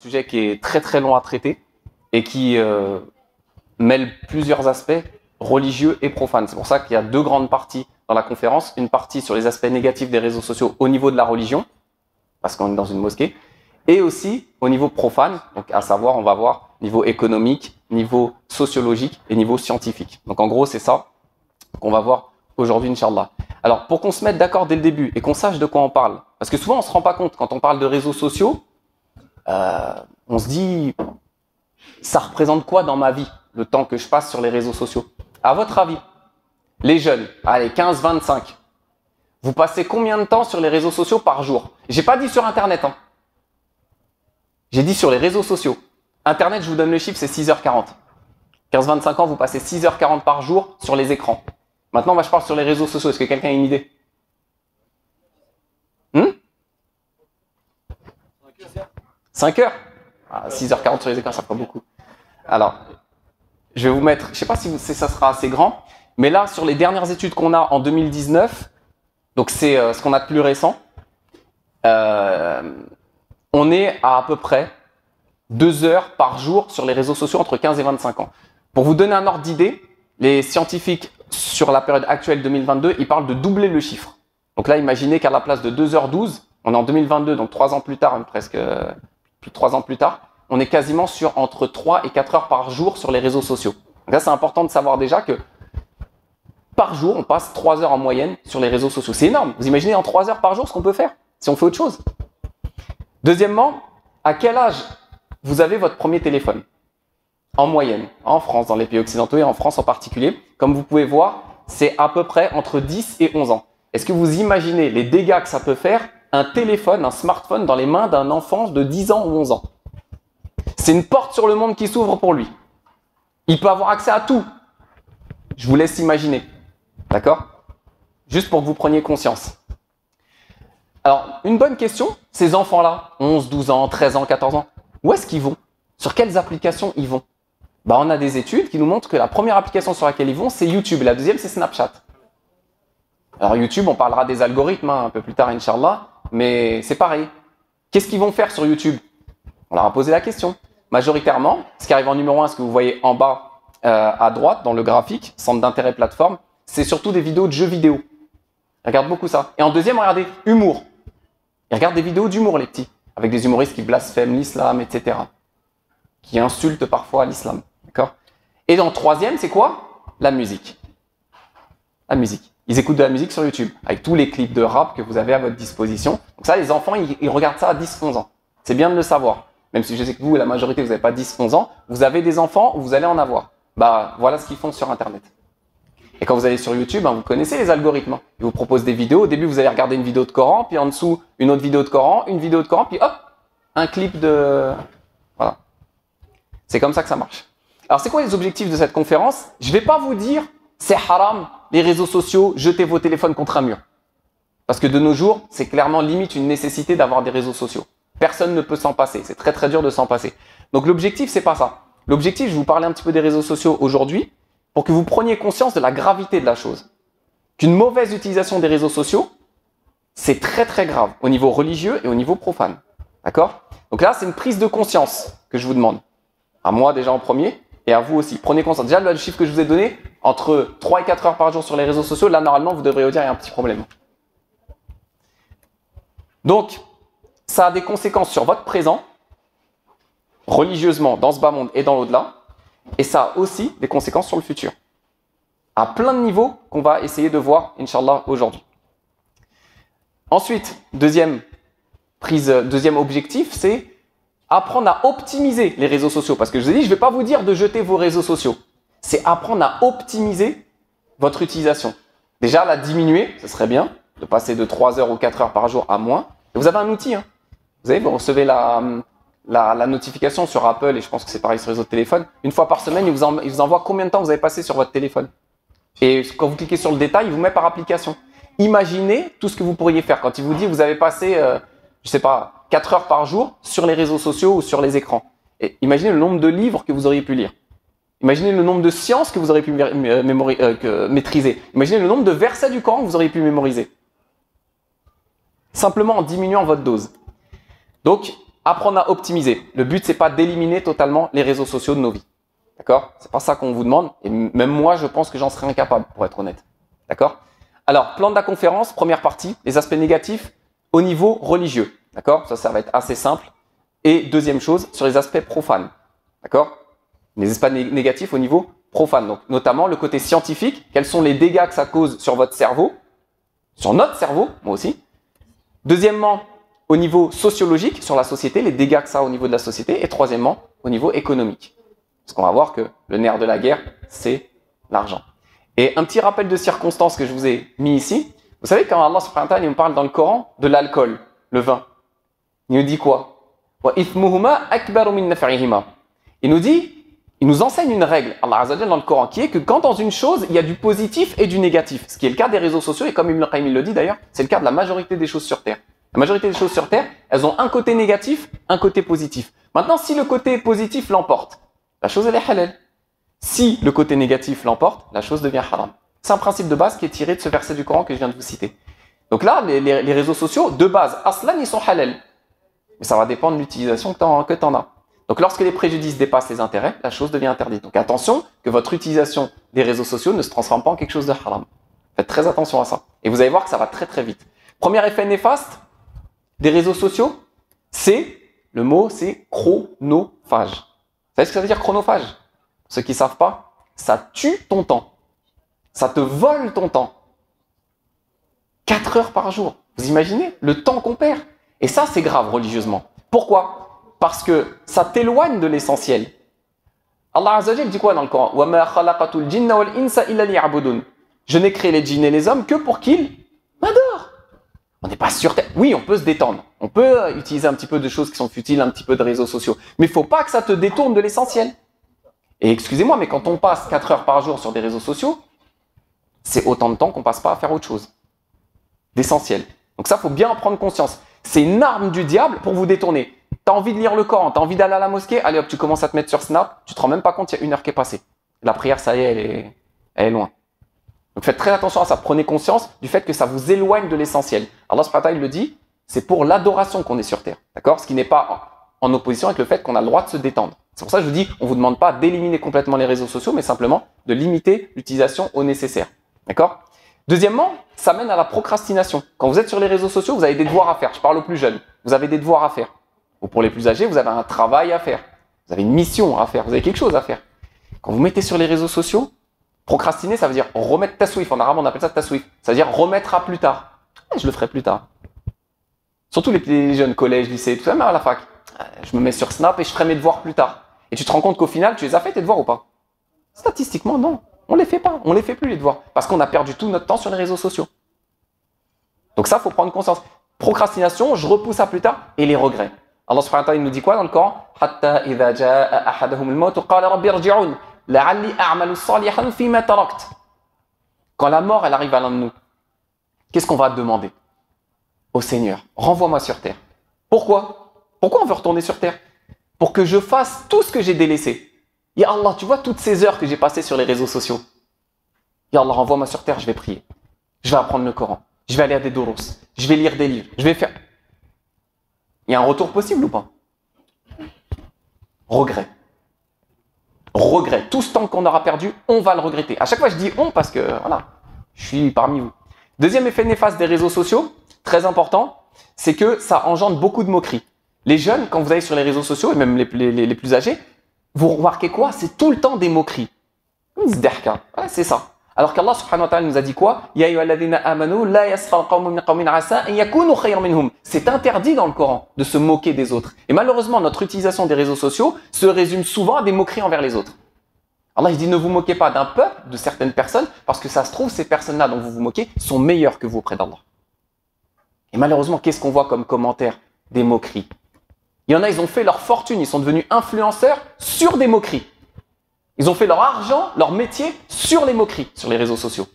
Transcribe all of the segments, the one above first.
Sujet qui est très très long à traiter et qui mêle plusieurs aspects religieux et profanes. C'est pour ça qu'il y a deux grandes parties dans la conférence. Une partie sur les aspects négatifs des réseaux sociaux au niveau de la religion, parce qu'on est dans une mosquée, et aussi au niveau profane, donc à savoir, on va voir niveau économique, niveau sociologique et niveau scientifique. Donc en gros, c'est ça qu'on va voir aujourd'hui, Inch'Allah. Alors, pour qu'on se mette d'accord dès le début et qu'on sache de quoi on parle, parce que souvent on se rend pas compte quand on parle de réseaux sociaux, on se dit, ça représente quoi dans ma vie, le temps que je passe sur les réseaux sociaux? À votre avis, les jeunes, allez, 15-25, vous passez combien de temps sur les réseaux sociaux par jour? J'ai pas dit sur Internet, hein. J'ai dit sur les réseaux sociaux. Internet, je vous donne le chiffre, c'est 6h40. 15-25 ans, vous passez 6h40 par jour sur les écrans. Maintenant, moi, je parle sur les réseaux sociaux. Est-ce que quelqu'un a une idée? 5 heures. 6h40 sur les écrans, ça fera beaucoup. Alors, je vais vous mettre, je ne sais pas si ça sera assez grand, mais là, sur les dernières études qu'on a en 2019, donc c'est ce qu'on a de plus récent, on est à peu près 2 heures par jour sur les réseaux sociaux entre 15 et 25 ans. Pour vous donner un ordre d'idée, les scientifiques sur la période actuelle 2022, ils parlent de doubler le chiffre. Donc là, imaginez qu'à la place de 2h12, on est en 2022, donc 3 ans plus tard, presque plus de 3 ans plus tard, on est quasiment sur entre 3 et 4 heures par jour sur les réseaux sociaux. Donc là, c'est important de savoir déjà que par jour, on passe 3 heures en moyenne sur les réseaux sociaux. C'est énorme. Vous imaginez en 3 heures par jour ce qu'on peut faire si on fait autre chose. Deuxièmement, à quel âge vous avez votre premier téléphone? En moyenne, en France, dans les pays occidentaux et en France en particulier, comme vous pouvez voir, c'est à peu près entre 10 et 11 ans. Est-ce que vous imaginez les dégâts que ça peut faire, un téléphone, un smartphone dans les mains d'un enfant de 10 ans ou 11 ans? C'est une porte sur le monde qui s'ouvre pour lui. Il peut avoir accès à tout. Je vous laisse imaginer. D'accord? Juste pour que vous preniez conscience. Alors, une bonne question, ces enfants-là, 11, 12 ans, 13 ans, 14 ans, où est-ce qu'ils vont? Sur quelles applications ils vont? On a des études qui nous montrent que la première application sur laquelle ils vont, c'est YouTube. La deuxième, c'est Snapchat. Alors YouTube, on parlera des algorithmes un peu plus tard, Inch'Allah, mais c'est pareil. Qu'est-ce qu'ils vont faire sur YouTube? On leur a posé la question. Majoritairement, ce qui arrive en numéro 1, ce que vous voyez en bas à droite, dans le graphique, centre d'intérêt plateforme, c'est surtout des vidéos de jeux vidéo. Ils regardent beaucoup ça. Et en deuxième, regardez, humour. Ils regardent des vidéos d'humour, les petits, avec des humoristes qui blasphèment l'islam, etc. Qui insultent parfois l'islam. D'accord? Et en troisième, c'est quoi? La musique. La musique. Ils écoutent de la musique sur YouTube, avec tous les clips de rap que vous avez à votre disposition. Donc ça, les enfants, ils regardent ça à 10-11 ans. C'est bien de le savoir. Même si je sais que vous, la majorité, vous n'avez pas 10-11 ans, vous avez des enfants ou vous allez en avoir. Voilà ce qu'ils font sur Internet. Et quand vous allez sur YouTube, vous connaissez les algorithmes. Ils vous proposent des vidéos. Au début, vous allez regarder une vidéo de Coran, puis en dessous, une autre vidéo de Coran, une vidéo de Coran, puis hop, un clip de... Voilà. C'est comme ça que ça marche. Alors, c'est quoi les objectifs de cette conférence? Je ne vais pas vous dire, c'est haram, les réseaux sociaux, jetez vos téléphones contre un mur. Parce que de nos jours, c'est clairement limite une nécessité d'avoir des réseaux sociaux. Personne ne peut s'en passer. C'est très très dur de s'en passer. Donc l'objectif, c'est pas ça. L'objectif, je vais vous parler un petit peu des réseaux sociaux aujourd'hui pour que vous preniez conscience de la gravité de la chose. Qu'une mauvaise utilisation des réseaux sociaux, c'est très très grave au niveau religieux et au niveau profane. D'accord? Donc là, c'est une prise de conscience que je vous demande. À moi déjà en premier et à vous aussi. Prenez conscience. Déjà, le chiffre que je vous ai donné, entre 3 et 4 heures par jour sur les réseaux sociaux, là, normalement, vous devriez vous dire qu'il y a un petit problème. Donc, ça a des conséquences sur votre présent, religieusement, dans ce bas monde et dans l'au-delà, et ça a aussi des conséquences sur le futur. À plein de niveaux qu'on va essayer de voir, Inch'Allah, aujourd'hui. Ensuite, deuxième objectif, c'est apprendre à optimiser les réseaux sociaux. Parce que je vous ai dit, je ne vais pas vous dire de jeter vos réseaux sociaux. C'est apprendre à optimiser votre utilisation. Déjà, la diminuer, ce serait bien, de passer de 3 heures ou 4 heures par jour à moins. Et vous avez un outil, hein. Vous recevez la notification sur Apple, et je pense que c'est pareil sur les autres téléphones. Une fois par semaine, il vous envoie combien de temps vous avez passé sur votre téléphone. Et quand vous cliquez sur le détail, il vous met par application. Imaginez tout ce que vous pourriez faire. Quand il vous dit vous avez passé, je sais pas, 4 heures par jour sur les réseaux sociaux ou sur les écrans. Et imaginez le nombre de livres que vous auriez pu lire. Imaginez le nombre de sciences que vous auriez pu maîtriser. Imaginez le nombre de versets du Coran que vous auriez pu mémoriser. Simplement en diminuant votre dose. Donc, apprendre à optimiser. Le but, c'est pas d'éliminer totalement les réseaux sociaux de nos vies. D'accord? C'est pas ça qu'on vous demande. Et même moi, je pense que j'en serais incapable, pour être honnête. D'accord? Alors, plan de la conférence, première partie, les aspects négatifs au niveau religieux. D'accord? Ça va être assez simple. Et deuxième chose, sur les aspects profanes. D'accord? Les aspects négatifs au niveau profane. Donc, notamment le côté scientifique. Quels sont les dégâts que ça cause sur votre cerveau? Sur notre cerveau, moi aussi. Deuxièmement, au niveau sociologique, sur la société, les dégâts que ça a au niveau de la société. Et troisièmement, au niveau économique. Parce qu'on va voir que le nerf de la guerre, c'est l'argent. Et un petit rappel de circonstances que je vous ai mis ici. Vous savez, quand Allah subhanahu wa ta'ala nous parle dans le Coran de l'alcool, le vin, il nous dit quoi? Il nous dit, il nous enseigne une règle, Allah Azza wa Jalla, dans le Coran, qui est que quand dans une chose, il y a du positif et du négatif. Ce qui est le cas des réseaux sociaux, et comme Ibn Qayyim le dit d'ailleurs, c'est le cas de la majorité des choses sur Terre. La majorité des choses sur Terre, elles ont un côté négatif, un côté positif. Maintenant, si le côté positif l'emporte, la chose elle est halal. Si le côté négatif l'emporte, la chose devient haram. C'est un principe de base qui est tiré de ce verset du Coran que je viens de vous citer. Donc là, les réseaux sociaux, de base, aslan, ils sont halal. Mais ça va dépendre de l'utilisation que tu en as. Donc lorsque les préjudices dépassent les intérêts, la chose devient interdite. Donc attention que votre utilisation des réseaux sociaux ne se transforme pas en quelque chose de haram. Faites très attention à ça. Et vous allez voir que ça va très très vite. Premier effet néfaste des réseaux sociaux, le mot c'est chronophage. Vous savez ce que ça veut dire chronophage? Pour ceux qui ne savent pas, ça tue ton temps. Ça te vole ton temps. 4 heures par jour. Vous imaginez le temps qu'on perd? Et ça, c'est grave religieusement. Pourquoi? Parce que ça t'éloigne de l'essentiel. Allah Azza wa Jalla dit quoi dans le Coran? وَمَا خَلَقَتُ الْجِنَّ وَالْإِنسَ إِلَّا لِيَعْبُدُونَ. Je n'ai créé les djinns et les hommes que pour qu'ils m'adorent. On n'est pas sur terre. Oui, on peut se détendre. On peut utiliser un petit peu de choses qui sont futiles, un petit peu de réseaux sociaux. Mais il ne faut pas que ça te détourne de l'essentiel. Et excusez-moi, mais quand on passe 4 heures par jour sur des réseaux sociaux, c'est autant de temps qu'on passe pas à faire autre chose. D'essentiel. Donc ça, il faut bien en prendre conscience. C'est une arme du diable pour vous détourner. Tu as envie de lire le Coran, tu as envie d'aller à la mosquée, allez hop, tu commences à te mettre sur Snap, tu te rends même pas compte, il y a 1 heure qui est passée. La prière, ça y est, elle est loin. Donc faites très attention à ça, prenez conscience du fait que ça vous éloigne de l'essentiel. Allah subhanahu wa ta'ala, il le dit, c'est pour l'adoration qu'on est sur terre. D'accord? Ce qui n'est pas en opposition avec le fait qu'on a le droit de se détendre. C'est pour ça que je vous dis, on ne vous demande pas d'éliminer complètement les réseaux sociaux, mais simplement de limiter l'utilisation au nécessaire. D'accord? Deuxièmement, ça mène à la procrastination. Quand vous êtes sur les réseaux sociaux, vous avez des devoirs à faire. Je parle aux plus jeunes. Vous avez des devoirs à faire. Ou pour les plus âgés, vous avez un travail à faire. Vous avez une mission à faire. Vous avez quelque chose à faire. Quand vous mettez sur les réseaux sociaux, procrastiner, ça veut dire remettre taswif. En arabe, on appelle ça taswif. Ça veut dire remettre à plus tard. Je le ferai plus tard. Surtout les jeunes, collège, lycée, tout ça, même à la fac. Je me mets sur Snap et je ferai mes devoirs plus tard. Et tu te rends compte qu'au final, tu les as fait tes devoirs ou pas? Statistiquement, non. On les fait pas. On les fait plus les devoirs. Parce qu'on a perdu tout notre temps sur les réseaux sociaux. Donc ça, il faut prendre conscience. Procrastination, je repousse à plus tard et les regrets. Allah subhanahu wa ta'ala, il nous dit quoi dans le Coran? Hatta idha jaa ahaduhum al-maut qala rabbi irji'un la'alli a'malu salihan fima tarakt. Quand la mort, elle arrive à l'un de nous, qu'est-ce qu'on va demander au Seigneur? Renvoie-moi sur terre. Pourquoi? Pourquoi on veut retourner sur terre? Pour que je fasse tout ce que j'ai délaissé. Ya Allah, tu vois toutes ces heures que j'ai passées sur les réseaux sociaux. Ya Allah, renvoie-moi sur terre, je vais prier. Je vais apprendre le Coran. Je vais aller à des doros. Je vais lire des livres. Je vais faire... Il y a un retour possible ou pas? Regret. Regret. Tout ce temps qu'on aura perdu, on va le regretter. À chaque fois, je dis on parce que, voilà, je suis parmi vous. Deuxième effet néfaste des réseaux sociaux, très important, c'est que ça engendre beaucoup de moqueries. Les jeunes, quand vous allez sur les réseaux sociaux, et même les plus âgés, vous remarquez quoi? C'est tout le temps des moqueries. Ouais, c'est ça. Alors qu'Allah subhanahu wa ta'ala nous a dit quoi? Ya ayyuhalladhina amanu la yaskhar qawmun min qawmin asa an yakunu khayran minhum. C'est interdit dans le Coran de se moquer des autres. Et malheureusement, notre utilisation des réseaux sociaux se résume souvent à des moqueries envers les autres. Allah il dit ne vous moquez pas d'un peuple, de certaines personnes, parce que ça se trouve, ces personnes-là dont vous vous moquez sont meilleures que vous auprès d'Allah. Et malheureusement, qu'est-ce qu'on voit comme commentaire? Des moqueries. Il y en a, ils ont fait leur fortune, ils sont devenus influenceurs sur des moqueries. Ils ont fait leur argent, leur métier sur les moqueries, sur les réseaux sociaux.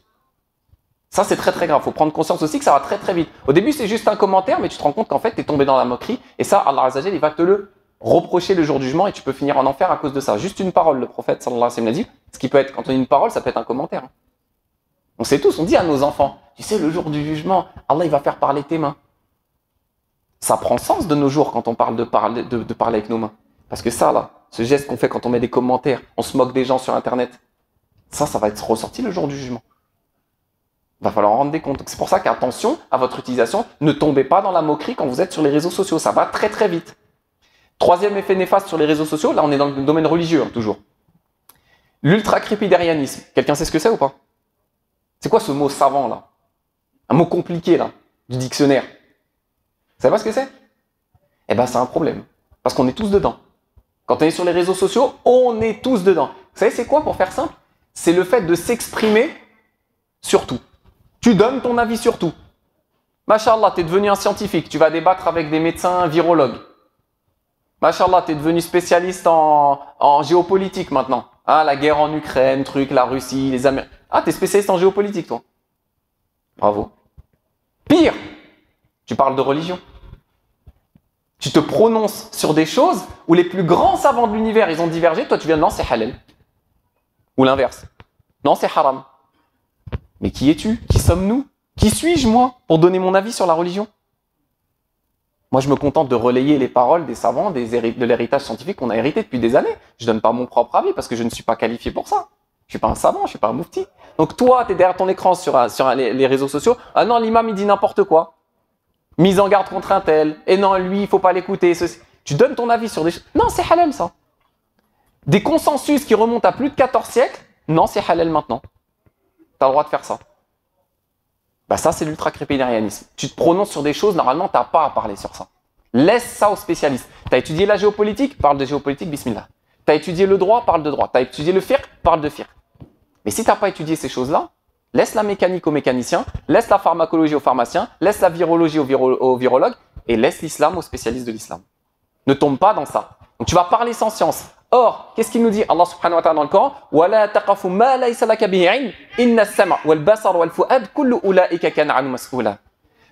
Ça, c'est très très grave. Il faut prendre conscience aussi que ça va très très vite. Au début, c'est juste un commentaire, mais tu te rends compte qu'en fait, tu es tombé dans la moquerie. Et ça, Allah Azza wa Jalla, il va te le reprocher le jour du jugement et tu peux finir en enfer à cause de ça. Juste une parole, le prophète sallallahu alayhi wa sallam l'a dit. Ce qui peut être, quand on dit une parole, ça peut être un commentaire. On sait tous, on dit à nos enfants, tu sais, le jour du jugement, Allah, il va faire parler tes mains. Ça prend sens de nos jours quand on parle de parler avec nos mains. Parce que ça, là, ce geste qu'on fait quand on met des commentaires, on se moque des gens sur Internet, ça va être ressorti le jour du jugement. Il va falloir en rendre des comptes. C'est pour ça qu'attention à votre utilisation, ne tombez pas dans la moquerie quand vous êtes sur les réseaux sociaux. Ça va très très vite. Troisième effet néfaste sur les réseaux sociaux, là on est dans le domaine religieux, hein, toujours. L'ultra-crépidarianisme. Quelqu'un sait ce que c'est ou pas? C'est quoi ce mot savant là? Un mot compliqué là, du dictionnaire. Vous savez pas ce que c'est? Eh ben c'est un problème. Parce qu'on est tous dedans. Quand on est sur les réseaux sociaux, on est tous dedans. Vous savez c'est quoi pour faire simple? C'est le fait de s'exprimer sur tout. Tu donnes ton avis sur tout. Machallah, tu es devenu un scientifique, tu vas débattre avec des médecins virologues. Machallah, tu es devenu spécialiste en géopolitique maintenant. Ah, la guerre en Ukraine, la Russie, les Américains. Ah, tu es spécialiste en géopolitique, toi. Bravo. Pire, tu parles de religion. Tu te prononces sur des choses où les plus grands savants de l'univers, ils ont divergé. Toi, tu viens de non, c'est halal. Ou l'inverse. Non, c'est haram. Mais qui es-tu? Qui sommes-nous? Qui suis-je, moi, pour donner mon avis sur la religion? Moi, je me contente de relayer les paroles des savants, de l'héritage scientifique qu'on a hérité depuis des années. Je donne pas mon propre avis parce que je ne suis pas qualifié pour ça. Je suis pas un savant, je suis pas un moufti. Donc toi, tu es derrière ton écran sur les réseaux sociaux. Ah non, l'imam, il dit n'importe quoi. Mise en garde contre un tel. Et non, lui, il faut pas l'écouter. Tu donnes ton avis sur des choses. Non, c'est halal, ça. Des consensus qui remontent à plus de 14 siècles. Non, c'est halal maintenant. Tu as le droit de faire ça. Bah ça, c'est l'ultra-crépidarianisme. Tu te prononces sur des choses, normalement, tu n'as pas à parler sur ça. Laisse ça aux spécialistes. Tu as étudié la géopolitique, parle de géopolitique, bismillah. Tu as étudié le droit, parle de droit. Tu as étudié le fiqh, parle de fiqh. Mais si tu n'as pas étudié ces choses-là, laisse la mécanique aux mécaniciens, laisse la pharmacologie aux pharmaciens, laisse la virologie aux virologues et laisse l'islam aux spécialistes de l'islam. Ne tombe pas dans ça. Donc tu vas parler sans science. Or, qu'est-ce qu'il nous dit Allah subhanahu wa ta'ala dans le Coran? وَلَا تَقَفُ مَا لَيْسَ لَكَ بِهِ عِلْمٌ إِنَّ السَّمْعَ وَالْبَصَرَ وَالْفُؤَادَ كُلُّ أُولَئِكَ كَانَ عَنْهُ مَسْئُولًا.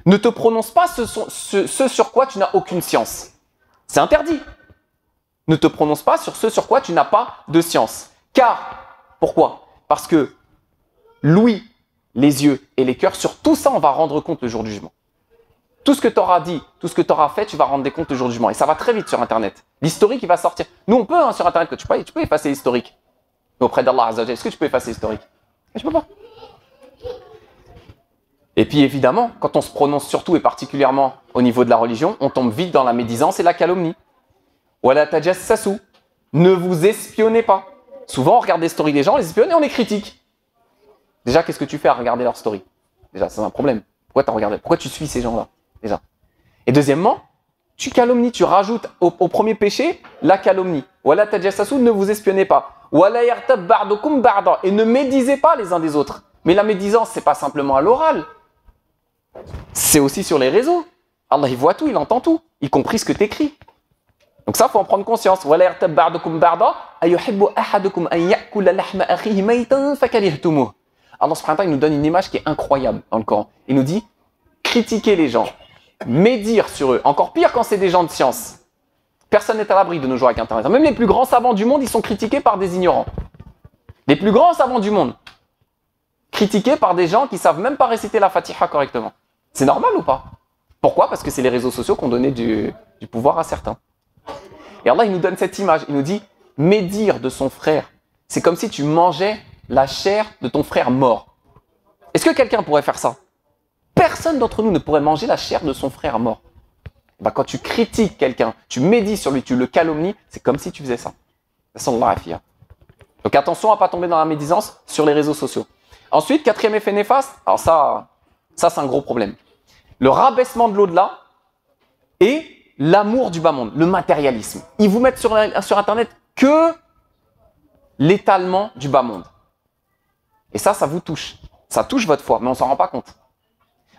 Ne te prononce pas ce sur quoi tu n'as aucune science. C'est interdit. Ne te prononce pas sur ce sur quoi tu n'as pas de science. Car, pourquoi? Parce que l'ouïe, les yeux et les cœurs, sur tout ça, on va rendre compte le jour du jugement. Tout ce que tu auras dit, tout ce que tu auras fait, tu vas rendre des comptes le jour du jugement. Et ça va très vite sur Internet. L'historique, il va sortir. Nous, on peut, hein, sur Internet, que tu peux effacer l'historique. Mais auprès d'Allah Azza wa Jalla, est-ce que tu peux effacer l'historique? Je peux pas. Et puis, évidemment, quand on se prononce surtout et particulièrement au niveau de la religion, on tombe vite dans la médisance et la calomnie. Wala tajassasu. Ne vous espionnez pas. Souvent, on regarde les stories des gens, on les espionne et on les critique. Déjà, qu'est-ce que tu fais à regarder leurs stories? Déjà, c'est un problème. Pourquoi t'as regardé? Pourquoi tu suis ces gens-là? Déjà. Et deuxièmement, tu calomnies, tu rajoutes au premier péché la calomnie. Wala tajassasu, ne vous espionnez pas. Wala yartab ba'dukum ba'da, et ne médisez pas les uns des autres. Mais la médisance, c'est pas simplement à l'oral. C'est aussi sur les réseaux. Allah, il voit tout, il entend tout, y compris ce que tu écris. Donc ça, il faut en prendre conscience. Wala yartab ba'dukum ba'da, ayuhibbu ahadukum an ya'kula lahma akhihi maytan fakarihtumuh. Allah subhanahu wa ta'ala, il nous donne une image qui est incroyable dans le Coran. Il nous dit, critiquer les gens, médire sur eux. Encore pire quand c'est des gens de science. Personne n'est à l'abri de nos jours avec Internet. Même les plus grands savants du monde, ils sont critiqués par des ignorants. Les plus grands savants du monde. Critiqués par des gens qui savent même pas réciter la Fatiha correctement. C'est normal ou pas? Pourquoi? Parce que c'est les réseaux sociaux qui ont donné du pouvoir à certains. Et Allah, il nous donne cette image. Il nous dit, médire de son frère. C'est comme si tu mangeais la chair de ton frère mort. Est-ce que quelqu'un pourrait faire ça? Personne d'entre nous ne pourrait manger la chair de son frère mort. Ben, quand tu critiques quelqu'un, tu médis sur lui, tu le calomnies, c'est comme si tu faisais ça. Donc attention à ne pas tomber dans la médisance sur les réseaux sociaux. Ensuite, quatrième effet néfaste, alors ça c'est un gros problème. Le rabaissement de l'au-delà et l'amour du bas monde, le matérialisme. Ils vous mettent sur Internet que l'étalement du bas monde. Et ça vous touche. Ça touche votre foi, mais on ne s'en rend pas compte.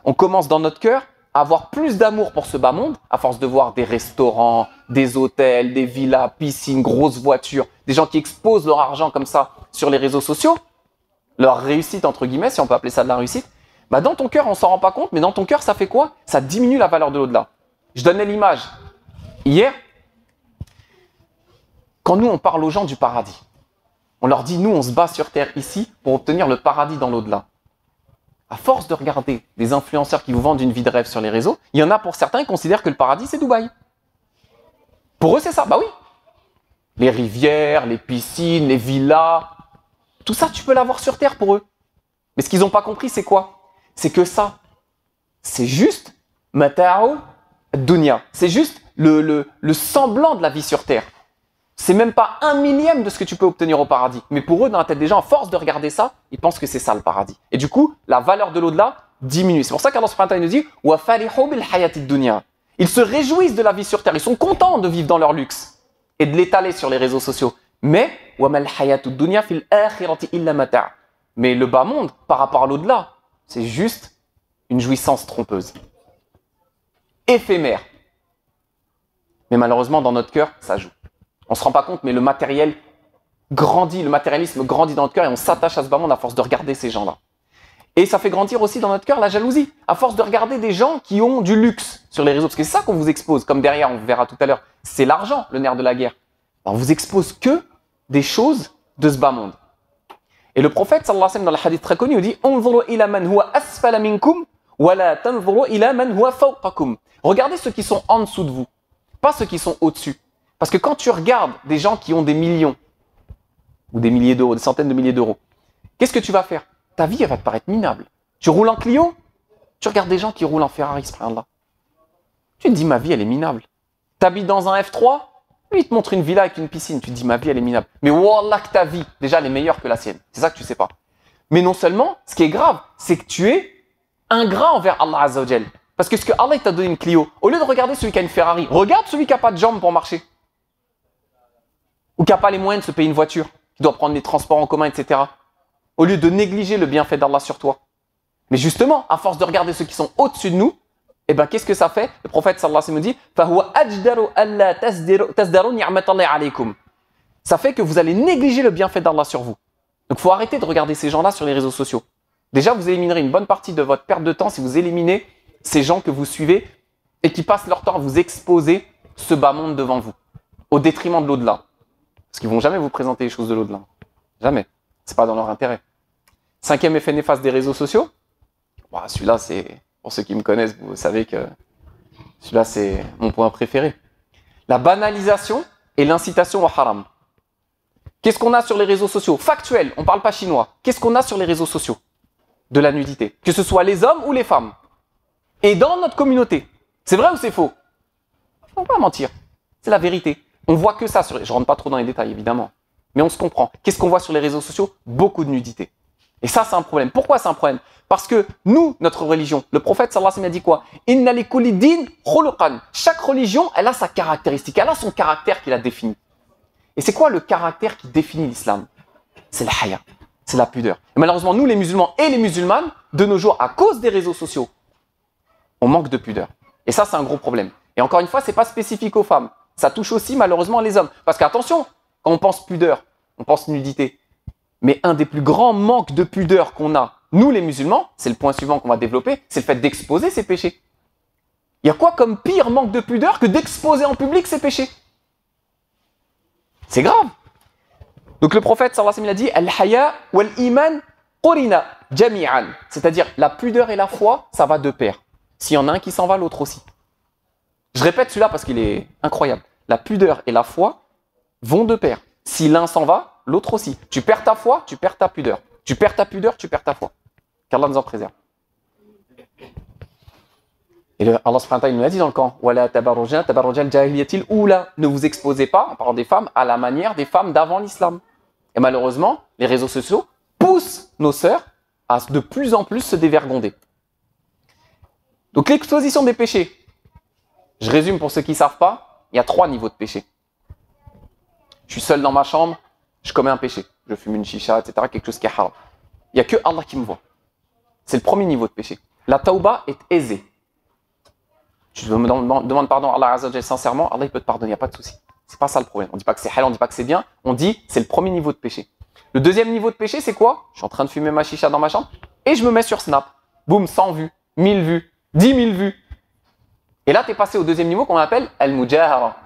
On commence dans notre cœur à avoir plus d'amour pour ce bas monde, à force de voir des restaurants, des hôtels, des villas, piscines, grosses voitures, des gens qui exposent leur argent comme ça sur les réseaux sociaux, leur réussite entre guillemets, si on peut appeler ça de la réussite. Bah dans ton cœur, on s'en rend pas compte, mais dans ton cœur, ça fait quoi? Ça diminue la valeur de l'au-delà. Je donnais l'image. Hier, quand nous, on parle aux gens du paradis, on leur dit, nous, on se bat sur terre ici pour obtenir le paradis dans l'au-delà. À force de regarder des influenceurs qui vous vendent une vie de rêve sur les réseaux, il y en a pour certains qui considèrent que le paradis, c'est Dubaï. Pour eux, c'est ça. Bah oui. Les rivières, les piscines, les villas, tout ça, tu peux l'avoir sur Terre pour eux. Mais ce qu'ils n'ont pas compris, c'est quoi? C'est que ça, c'est juste mata'u dunya. C'est juste le semblant de la vie sur Terre. C'est même pas 1/1000 de ce que tu peux obtenir au paradis. Mais pour eux, dans la tête des gens, à force de regarder ça, ils pensent que c'est ça le paradis. Et du coup, la valeur de l'au-delà diminue. C'est pour ça qu'Allah subhanahu wa ta'ala nous dit wa farihu bil hayatid dunya. Ils se réjouissent de la vie sur Terre. Ils sont contents de vivre dans leur luxe et de l'étaler sur les réseaux sociaux. Mais wa mal hayatud dunya fil akhirati illa mata'. Mais le bas monde, par rapport à l'au-delà, c'est juste une jouissance trompeuse, éphémère. Mais malheureusement, dans notre cœur, ça joue. On ne se rend pas compte, mais le matériel grandit, le matérialisme grandit dans notre cœur et on s'attache à ce bas monde à force de regarder ces gens-là. Et ça fait grandir aussi dans notre cœur la jalousie, à force de regarder des gens qui ont du luxe sur les réseaux. Parce que c'est ça qu'on vous expose, comme derrière, on verra tout à l'heure. C'est l'argent, le nerf de la guerre. On vous expose que des choses de ce bas monde. Et le prophète, sallallahu alayhi wa sallam, dans le hadith très connu, il dit « Unzuru ila man huwa asfala minkum, wa la tanzuru ila man huwa fawqakum » Regardez ceux qui sont en dessous de vous, pas ceux qui sont au-dessus. Parce que quand tu regardes des gens qui ont des millions, ou des milliers d'euros, des centaines de milliers d'euros, qu'est-ce que tu vas faire? Ta vie, elle va te paraître minable. Tu roules en Clio, tu regardes des gens qui roulent en Ferrari, subhanallah. Tu te dis, ma vie, elle est minable. Tu habites dans un F3, lui, il te montre une villa avec une piscine, tu te dis, ma vie, elle est minable. Mais wallah que ta vie, déjà, elle est meilleure que la sienne. C'est ça que tu sais pas. Mais non seulement, ce qui est grave, c'est que tu es ingrat envers Allah Azza wa Jal. Parce que ce que Allah t'a donné une Clio, au lieu de regarder celui qui a une Ferrari, regarde celui qui n'a pas de jambes pour marcher. Ou qui n'a pas les moyens de se payer une voiture, qui doit prendre les transports en commun, etc. Au lieu de négliger le bienfait d'Allah sur toi. Mais justement, à force de regarder ceux qui sont au-dessus de nous, eh ben, qu'est-ce que ça fait? Le prophète sallallahu alayhi wa sallam dit فَهُوَ أَجْدَرُ أَلَّا تَزْدَرُوا نِعْمَةَ اللَّهِ عَلَيْكُمْ. Ça fait que vous allez négliger le bienfait d'Allah sur vous. Donc, il faut arrêter de regarder ces gens-là sur les réseaux sociaux. Déjà, vous éliminerez une bonne partie de votre perte de temps si vous éliminez ces gens que vous suivez et qui passent leur temps à vous exposer ce bas monde devant vous, au détriment de l'au-delà. Parce qu'ils ne vont jamais vous présenter les choses de l'au-delà. Jamais. C'est pas dans leur intérêt. 5e effet néfaste des réseaux sociaux. Bon, celui-là, c'est, pour ceux qui me connaissent, vous savez que celui-là, c'est mon point préféré. La banalisation et l'incitation au haram. Qu'est-ce qu'on a sur les réseaux sociaux? Factuel, on ne parle pas chinois. Qu'est-ce qu'on a sur les réseaux sociaux? De la nudité. Que ce soit les hommes ou les femmes. Et dans notre communauté. C'est vrai ou c'est faux? Il ne faut pas mentir. C'est la vérité. On voit que ça sur les... Je ne rentre pas trop dans les détails, évidemment. Mais on se comprend. Qu'est-ce qu'on voit sur les réseaux sociaux? Beaucoup de nudité. Et ça, c'est un problème. Pourquoi c'est un problème? Parce que nous, notre religion, le prophète sallallahu alayhi wa sallam a dit quoi? Inna li kulli din khuluqan. Chaque religion, elle a sa caractéristique, elle a son caractère qui la définit. Et c'est quoi le caractère qui définit l'islam? C'est le haya, c'est la pudeur. Et malheureusement, nous, les musulmans et les musulmanes, de nos jours, à cause des réseaux sociaux, on manque de pudeur. Et ça, c'est un gros problème. Et encore une fois, c'est pas spécifique aux femmes. Ça touche aussi, malheureusement, les hommes. Parce qu'attention, quand on pense pudeur, on pense nudité. Mais un des plus grands manques de pudeur qu'on a, nous les musulmans, c'est le point suivant qu'on va développer, c'est le fait d'exposer ses péchés. Il y a quoi comme pire manque de pudeur que d'exposer en public ses péchés? C'est grave. Donc le prophète sallallahu alayhi wa sallam il a dit Al-haya wal-iman qurina jami'an. C'est-à-dire la pudeur et la foi, ça va de pair. S'il y en a un qui s'en va, l'autre aussi. Je répète celui-là parce qu'il est incroyable. La pudeur et la foi vont de pair. Si l'un s'en va, l'autre aussi. Tu perds ta foi, tu perds ta pudeur. Tu perds ta pudeur, tu perds ta foi. Qu'Allah nous en préserve. Et Allah subhanahu wa ta'ala nous l'a dit dans le camp. Wala tabarruja tabarrujal jahiliyatil oula. Ne vous exposez pas, en parlant des femmes, à la manière des femmes d'avant l'islam. Et malheureusement, les réseaux sociaux poussent nos sœurs à de plus en plus se dévergonder. Donc l'exposition des péchés. Je résume pour ceux qui ne savent pas, il y a 3 niveaux de péché. Je suis seul dans ma chambre, je commets un péché. Je fume une chicha, etc. Quelque chose qui est haram. Il n'y a que Allah qui me voit. C'est le premier niveau de péché. La tauba est aisée. Tu me demandes pardon à Allah Azza wa Jalla sincèrement, Allah il peut te pardonner, il n'y a pas de souci. C'est pas ça le problème. On ne dit pas que c'est halal, on ne dit pas que c'est bien. On dit c'est le premier niveau de péché. Le deuxième niveau de péché, c'est quoi? Je suis en train de fumer ma chicha dans ma chambre et je me mets sur Snap. Boum, 100 vues, 1000 vues, 10 000 vues. Et là, tu es passé au deuxième niveau qu'on appelle al-mujahara.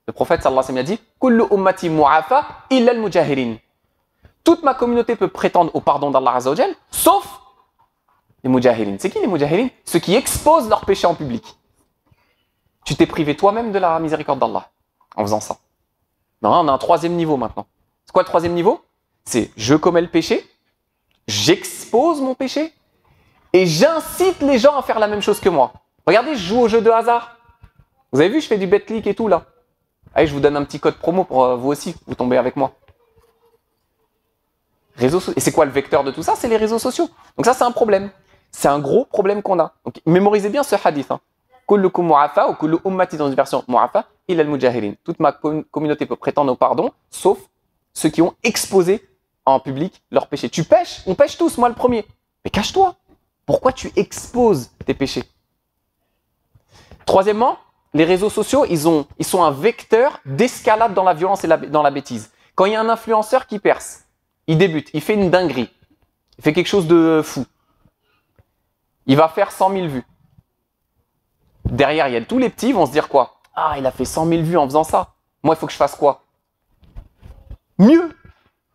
Le prophète sallallahu alayhi wa sallam a dit Kullu ummati mu'afa illa al-mujahirin. Toute ma communauté peut prétendre au pardon d'Allah Azza wa Jal, sauf Les mujahilin. C'est qui les mujahilin? Ceux qui exposent leurs péchés en public. Tu t'es privé toi-même de la miséricorde d'Allah en faisant ça. Non, on a un troisième niveau maintenant. C'est quoi le troisième niveau? C'est je commets le péché, j'expose mon péché et j'incite les gens à faire la même chose que moi. Regardez, je joue au jeu de hasard. Vous avez vu, je fais du bet-click et tout là. Allez, je vous donne un petit code promo pour vous aussi, vous tombez avec moi. Et c'est quoi le vecteur de tout ça? C'est les réseaux sociaux. Donc ça, c'est un problème. C'est un gros problème qu'on a. Donc mémorisez bien ce hadith. Kullukum mu'afa ou kullu ummati dans une version mu'afa illa al-mujahilin. Toute ma communauté peut prétendre au pardon, sauf ceux qui ont exposé en public leurs péchés. Tu pêches? On pêche tous, moi le premier. Mais cache-toi. Pourquoi tu exposes tes péchés? Troisièmement, les réseaux sociaux, ils sont un vecteur d'escalade dans la violence et dans la bêtise. Quand il y a un influenceur qui perce, il débute, il fait une dinguerie, il fait quelque chose de fou. Il va faire 100 000 vues. Derrière, il y a tous les petits, ils vont se dire quoi? Ah, il a fait 100 000 vues en faisant ça. Moi, il faut que je fasse quoi? Mieux.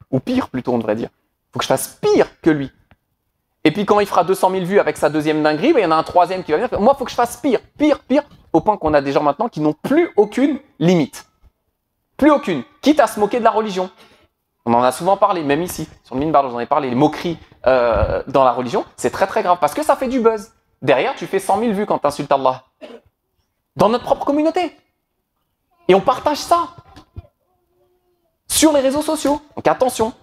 Ou pire, plutôt, on devrait dire. Il faut que je fasse pire que lui. Et puis, quand il fera 200 000 vues avec sa deuxième dinguerie, ben, il y en a un troisième qui va venir. Moi, il faut que je fasse pire, pire, pire. Au point qu'on a des gens maintenant qui n'ont plus aucune limite. Plus aucune. Quitte à se moquer de la religion. On en a souvent parlé, même ici, sur le minbar, j'en ai parlé. Les moqueries dans la religion, c'est très très grave. Parce que ça fait du buzz. Derrière, tu fais 100 000 vues quand tu insultes Allah. Dans notre propre communauté. Et on partage ça. Sur les réseaux sociaux. Donc attention.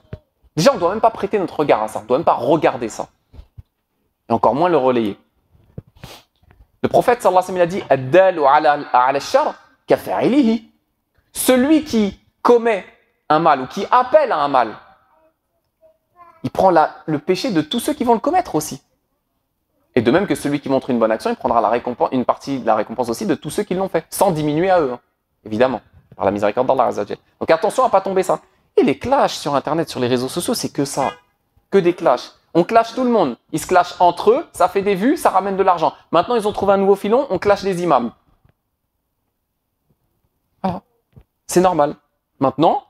Déjà, on ne doit même pas prêter notre regard à ça. On ne doit même pas regarder ça. Et encore moins le relayer. Le prophète, sallallahu alayhi wa sallam, il a dit « Ad-dalu ala shar kafa'ilihi » Celui qui commet un mal ou qui appelle à un mal, il prend le péché de tous ceux qui vont le commettre aussi. Et de même que celui qui montre une bonne action, il prendra une partie de la récompense aussi de tous ceux qui l'ont fait, sans diminuer à eux, hein, évidemment, par la miséricorde d'Allah Azza wa Jal. Donc attention à ne pas tomber ça. Et les clashs sur Internet, sur les réseaux sociaux, c'est que ça. Que des clashs. On clash tout le monde. Ils se clashent entre eux, ça fait des vues, ça ramène de l'argent. Maintenant, ils ont trouvé un nouveau filon, on clash les imams. Voilà. C'est normal. Maintenant,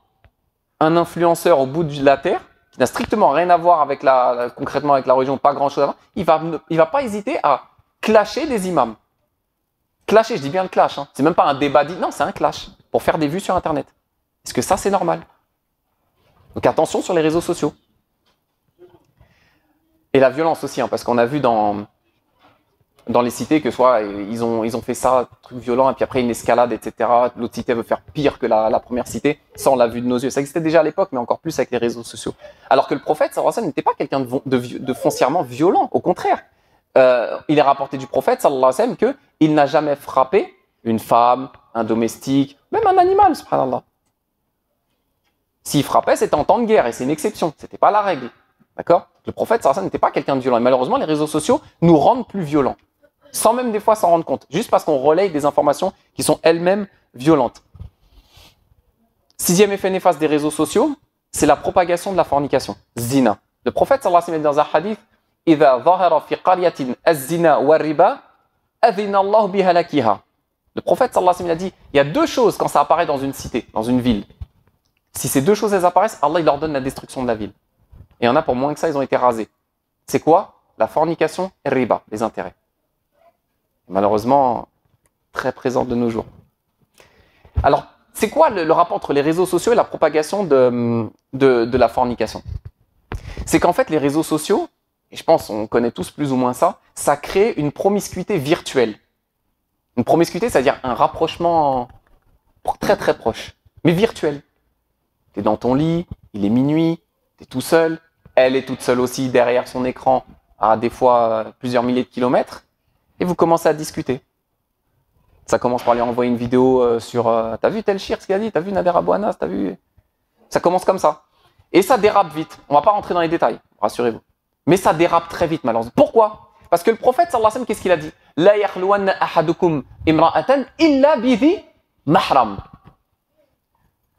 un influenceur au bout de la terre, qui n'a strictement rien à voir avec concrètement avec la religion, pas grand-chose à voir, il va pas hésiter à clasher des imams. Clasher, je dis bien le clash. Hein. C'est même pas un débat dit, non, c'est un clash pour faire des vues sur Internet. Est-ce que ça, c'est normal? Donc attention sur les réseaux sociaux. Et la violence aussi, hein, parce qu'on a vu dans les cités que soit ils ont fait ça, truc violent, et puis après une escalade, etc. L'autre cité veut faire pire que la première cité, ça on l'a vu de nos yeux. Ça existait déjà à l'époque, mais encore plus avec les réseaux sociaux. Alors que le prophète, sallallahu alayhi wa sallam, n'était pas quelqu'un de foncièrement violent, au contraire. Il est rapporté du prophète, sallallahu alayhi wa sallam, qu'il n'a jamais frappé une femme, un domestique, même un animal, subhanallah. S'il frappait, c'était en temps de guerre, et c'est une exception, c'était pas la règle. D'accord? Le prophète, sallallahu alayhi wa sallam, n'était pas quelqu'un de violent. Et malheureusement, les réseaux sociaux nous rendent plus violents. Sans même des fois s'en rendre compte. Juste parce qu'on relaye des informations qui sont elles-mêmes violentes. Sixième effet néfaste des réseaux sociaux, c'est la propagation de la fornication. Zina. Le prophète, sallallahu alayhi wa sallam, dans un hadith, إِذَا ظَهَرَ فِي قَرْيَةٍ الزِّنَا وَالرِّبَا أَذِنَ اللَّهُ بِهَلَكِهَا. Le prophète, sallallahu alayhi wa sallam, a dit, il y a deux choses quand ça apparaît dans une cité, dans une ville. Si ces deux choses elles apparaissent, Allah il leur donne la destruction de la ville. Et il y en a pour moins que ça, ils ont été rasés. C'est quoi? La fornication et riba, les intérêts. Malheureusement, très présente de nos jours. Alors, c'est quoi le rapport entre les réseaux sociaux et la propagation de la fornication? C'est qu'en fait, les réseaux sociaux, et je pense qu'on connaît tous plus ou moins ça, ça crée une promiscuité virtuelle. Une promiscuité, c'est-à-dire un rapprochement très très proche, mais virtuel. Tu es dans ton lit, il est minuit, tu es tout seul, elle est toute seule aussi derrière son écran à des fois plusieurs milliers de kilomètres, et vous commencez à discuter. Ça commence par lui envoyer une vidéo sur « T'as vu tel shir, ce qu'il a dit? T'as vu Nader Abou Anas? T'as vu ?» Ça commence comme ça. Et ça dérape vite. On va pas rentrer dans les détails, rassurez-vous. Mais ça dérape très vite, malheureusement. Pourquoi? Parce que le prophète, sallallahu alayhi wa sallam, qu'est-ce qu'il a dit? « La yakhluwanna ahadukum imra'atan illa bidhi mahram »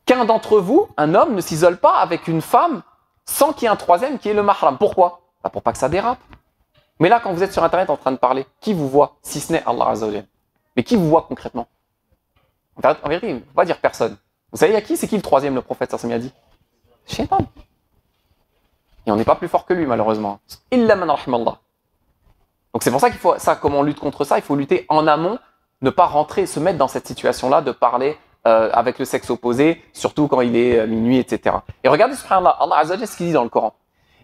Qu'un d'entre vous, un homme, ne s'isole pas avec une femme sans qu'il y ait un troisième qui est le mahram. Pourquoi? Pour pas que ça dérape. Mais là, quand vous êtes sur Internet en train de parler, qui vous voit, si ce n'est Allah Azza wa Jal? Mais qui vous voit concrètement? En vérité, il ne faut pas dire personne. Vous savez à qui? C'est qui le troisième, le prophète sallallahu alayhi wa sallam a dit? Shaitan. Et on n'est pas plus fort que lui, malheureusement. Illa man rahimallah. Donc c'est pour ça qu'il faut, ça, comment on lutte contre ça, il faut lutter en amont, ne pas rentrer, se mettre dans cette situation-là de parler avec le sexe opposé, surtout quand il est minuit, etc. Et regardez, subhanallah, Allah Azza wa Jalla, ce qu'il dit dans le Coran.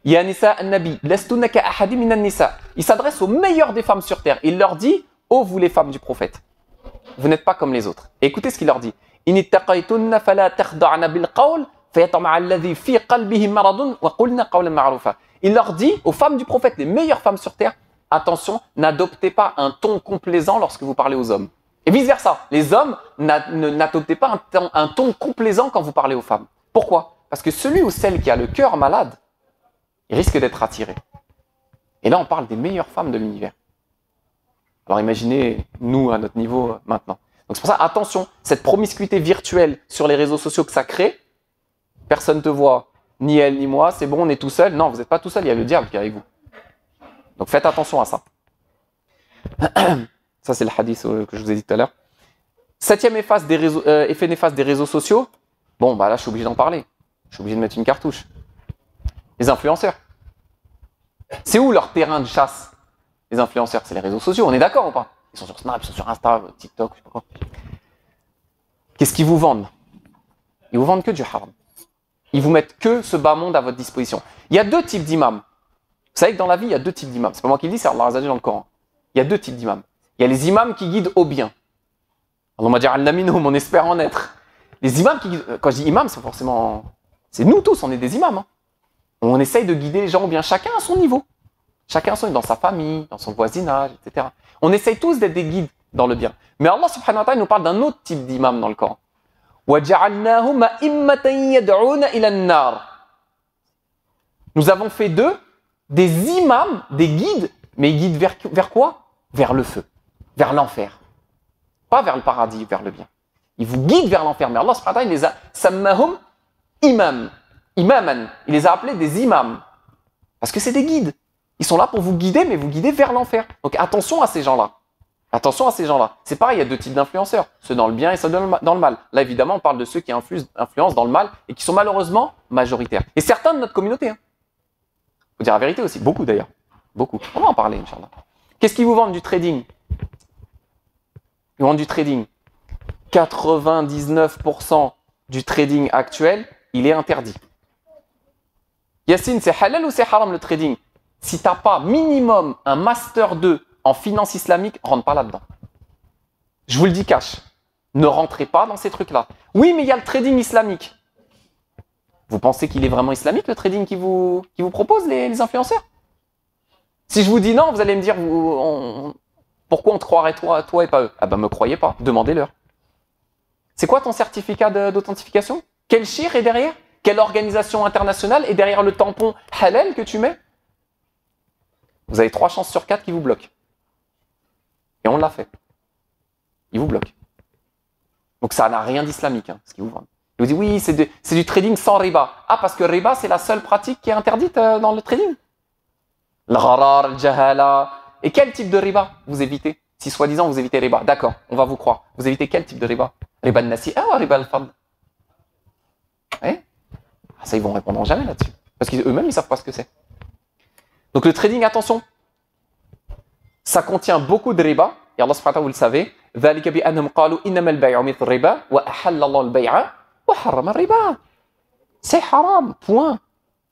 Ya nisa an-nabi, lastunna ka ahadi minan nisa. Il s'adresse aux meilleures des femmes sur terre. Il leur dit, ô vous les femmes du prophète, vous n'êtes pas comme les autres. Et écoutez ce qu'il leur dit. In ittaqaytunna fala takhda'na bil qawl fayatma'a alladhi fi qalbihi maradun wa qulna qawlan ma'rufa. Il leur dit aux femmes du prophète, les meilleures femmes sur terre, attention, n'adoptez pas un ton complaisant lorsque vous parlez aux hommes. Et vice versa, les hommes, n'adoptez pas un ton complaisant quand vous parlez aux femmes. Pourquoi? Parce que celui ou celle qui a le cœur malade, il risque d'être attiré. Et là, on parle des meilleures femmes de l'univers. Alors imaginez, nous, à notre niveau, maintenant. Donc c'est pour ça, attention, cette promiscuité virtuelle sur les réseaux sociaux que ça crée, personne ne te voit, ni elle, ni moi, c'est bon, on est tout seul. Non, vous n'êtes pas tout seul, il y a le diable qui est avec vous. Donc faites attention à ça. Ça, c'est le hadith que je vous ai dit tout à l'heure. Septième effet néfaste des réseaux sociaux. Bon, bah là, je suis obligé d'en parler. Je suis obligé de mettre une cartouche. Les influenceurs. C'est où leur terrain de chasse? Les influenceurs, c'est les réseaux sociaux, on est d'accord ou pas? Ils sont sur Snap, ils sont sur Insta, TikTok, je sais pas quoi. Qu'est-ce qu'ils vous vendent? Ils vous vendent que du haram. Ils vous mettent que ce bas monde à votre disposition. Il y a deux types d'imams. Vous savez que dans la vie, il y a deux types d'imams. C'est pas moi qui le dis, c'est Allah Azza wa Jalla dans le Coran. Il y a deux types d'imams. Il y a les imams qui guident au bien. Allahumma ja'alna minhum, on espère en être. Les imams qui guident, quand je dis imam, c'est forcément, c'est nous tous, on est des imams. Hein. On essaye de guider les gens au bien, chacun à son niveau. Chacun à son niveau, dans sa famille, dans son voisinage, etc. On essaye tous d'être des guides dans le bien. Mais Allah subhanahu wa ta'ala nous parle d'un autre type d'imam dans le Coran. وَجَعَلْنَاهُمْ أَئِمَّةً يَدْعُونَ إِلَى النَّارِ. Nous avons fait d'eux des imams, des guides, mais ils guident vers quoi? Vers le feu, vers l'enfer. Pas vers le paradis, vers le bien. Ils vous guident vers l'enfer. Mais Allah subhanahu wa ta'ala, il les a sammahum imam, imaman. Il les a appelés des imams. Parce que c'est des guides. Ils sont là pour vous guider, mais vous guider vers l'enfer. Donc attention à ces gens-là. Attention à ces gens-là. C'est pareil, il y a deux types d'influenceurs. Ceux dans le bien et ceux dans le mal. Là, évidemment, on parle de ceux qui influencent dans le mal et qui sont malheureusement majoritaires. Et certains de notre communauté. Hein. Faut dire la vérité aussi. Beaucoup d'ailleurs. Beaucoup. On va en parler, Inch'Allah. Qu'est-ce qu'ils vous vendent du trading? Ils vendent du trading. 99% du trading actuel, il est interdit. Yassine, c'est halal ou c'est haram le trading? Si tu n'as pas minimum un master 2 en finance islamique, rentre pas là-dedans. Je vous le dis cash. Ne rentrez pas dans ces trucs-là. Oui, mais il y a le trading islamique. Vous pensez qu'il est vraiment islamique, le trading qui vous proposent les influenceurs? Si je vous dis non, vous allez me dire pourquoi on te croirait toi et pas eux? Ah ben me croyez pas, demandez-leur. C'est quoi ton certificat d'authentification? Quel shir est derrière? Quelle organisation internationale est derrière le tampon halal que tu mets? Vous avez 3 chances sur 4 qui vous bloquent. Et on l'a fait. Ils vous bloquent. Donc ça n'a rien d'islamique, hein, ce qu'ils vous vendent. Ils vous disent oui, c'est du trading sans riba. Ah, parce que riba, c'est la seule pratique qui est interdite dans le trading. L'gharar, al-jahala. Et quel type de riba vous évitez? Si soi-disant vous évitez riba, d'accord, on va vous croire. Vous évitez quel type de riba? Riba al-nasi'a ou riba al-fadl? Eh? Ça, ils vont répondre jamais là-dessus. Parce qu'eux-mêmes, ils ne savent pas ce que c'est. Donc le trading, attention, ça contient beaucoup de riba. Et Allah subhanahu wa ta'ala, vous le savez, ذَلِكَ بِأَنَّهُمْ قَالُوا إِنَّمَا الْبَيْعُ مِثْلُ الرِّبَا وَأَحَلَّ اللَّهُ الْبَيْعَ وَحَرَّمَ الرِّبَا. C'est haram, point.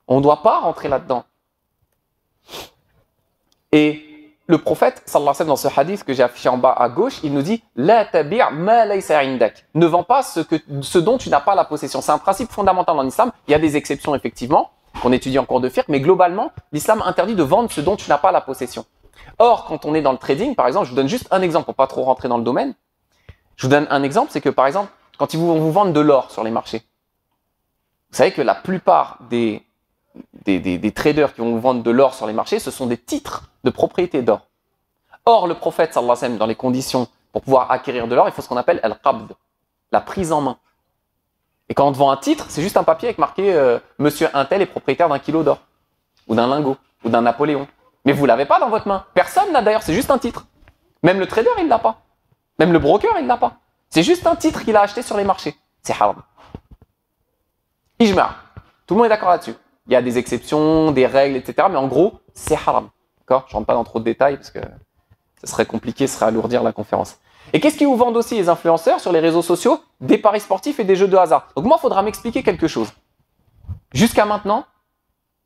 On ne doit pas rentrer là-dedans. Et le prophète, sallallahu alayhi wa sallam, dans ce hadith que j'ai affiché en bas à gauche, il nous dit La tabi' ma laysa indak. Ne vends pas ce dont tu n'as pas la possession. C'est un principe fondamental en islam. Il y a des exceptions, effectivement, qu'on étudie en cours de fiqh, mais globalement, l'islam interdit de vendre ce dont tu n'as pas la possession. Or, quand on est dans le trading, par exemple, je vous donne juste un exemple pour pas trop rentrer dans le domaine. Je vous donne un exemple, c'est que par exemple, quand ils vont vous vendre de l'or sur les marchés, vous savez que la plupart des traders qui vont vous vendre de l'or sur les marchés, ce sont des titres de propriété d'or. Or, le prophète, sallallahu alayhi wa sallam, dans les conditions pour pouvoir acquérir de l'or, il faut ce qu'on appelle al-qabd, la prise en main. Et quand on te vend un titre, c'est juste un papier avec marqué Monsieur Untel est propriétaire d'un kilo d'or, ou d'un lingot, ou d'un Napoléon. Mais vous l'avez pas dans votre main. Personne n'a d'ailleurs, c'est juste un titre. Même le trader, il l'a pas. Même le broker, il l'a pas. C'est juste un titre qu'il a acheté sur les marchés. C'est haram. Ijma'. Tout le monde est d'accord là-dessus. Il y a des exceptions, des règles, etc. Mais en gros, c'est haram. D'accord? Je rentre pas dans trop de détails parce que ce serait compliqué, ce serait alourdir la conférence. Et qu'est-ce qu'ils vous vendent aussi les influenceurs sur les réseaux sociaux? Des paris sportifs et des jeux de hasard. Donc moi, il faudra m'expliquer quelque chose. Jusqu'à maintenant,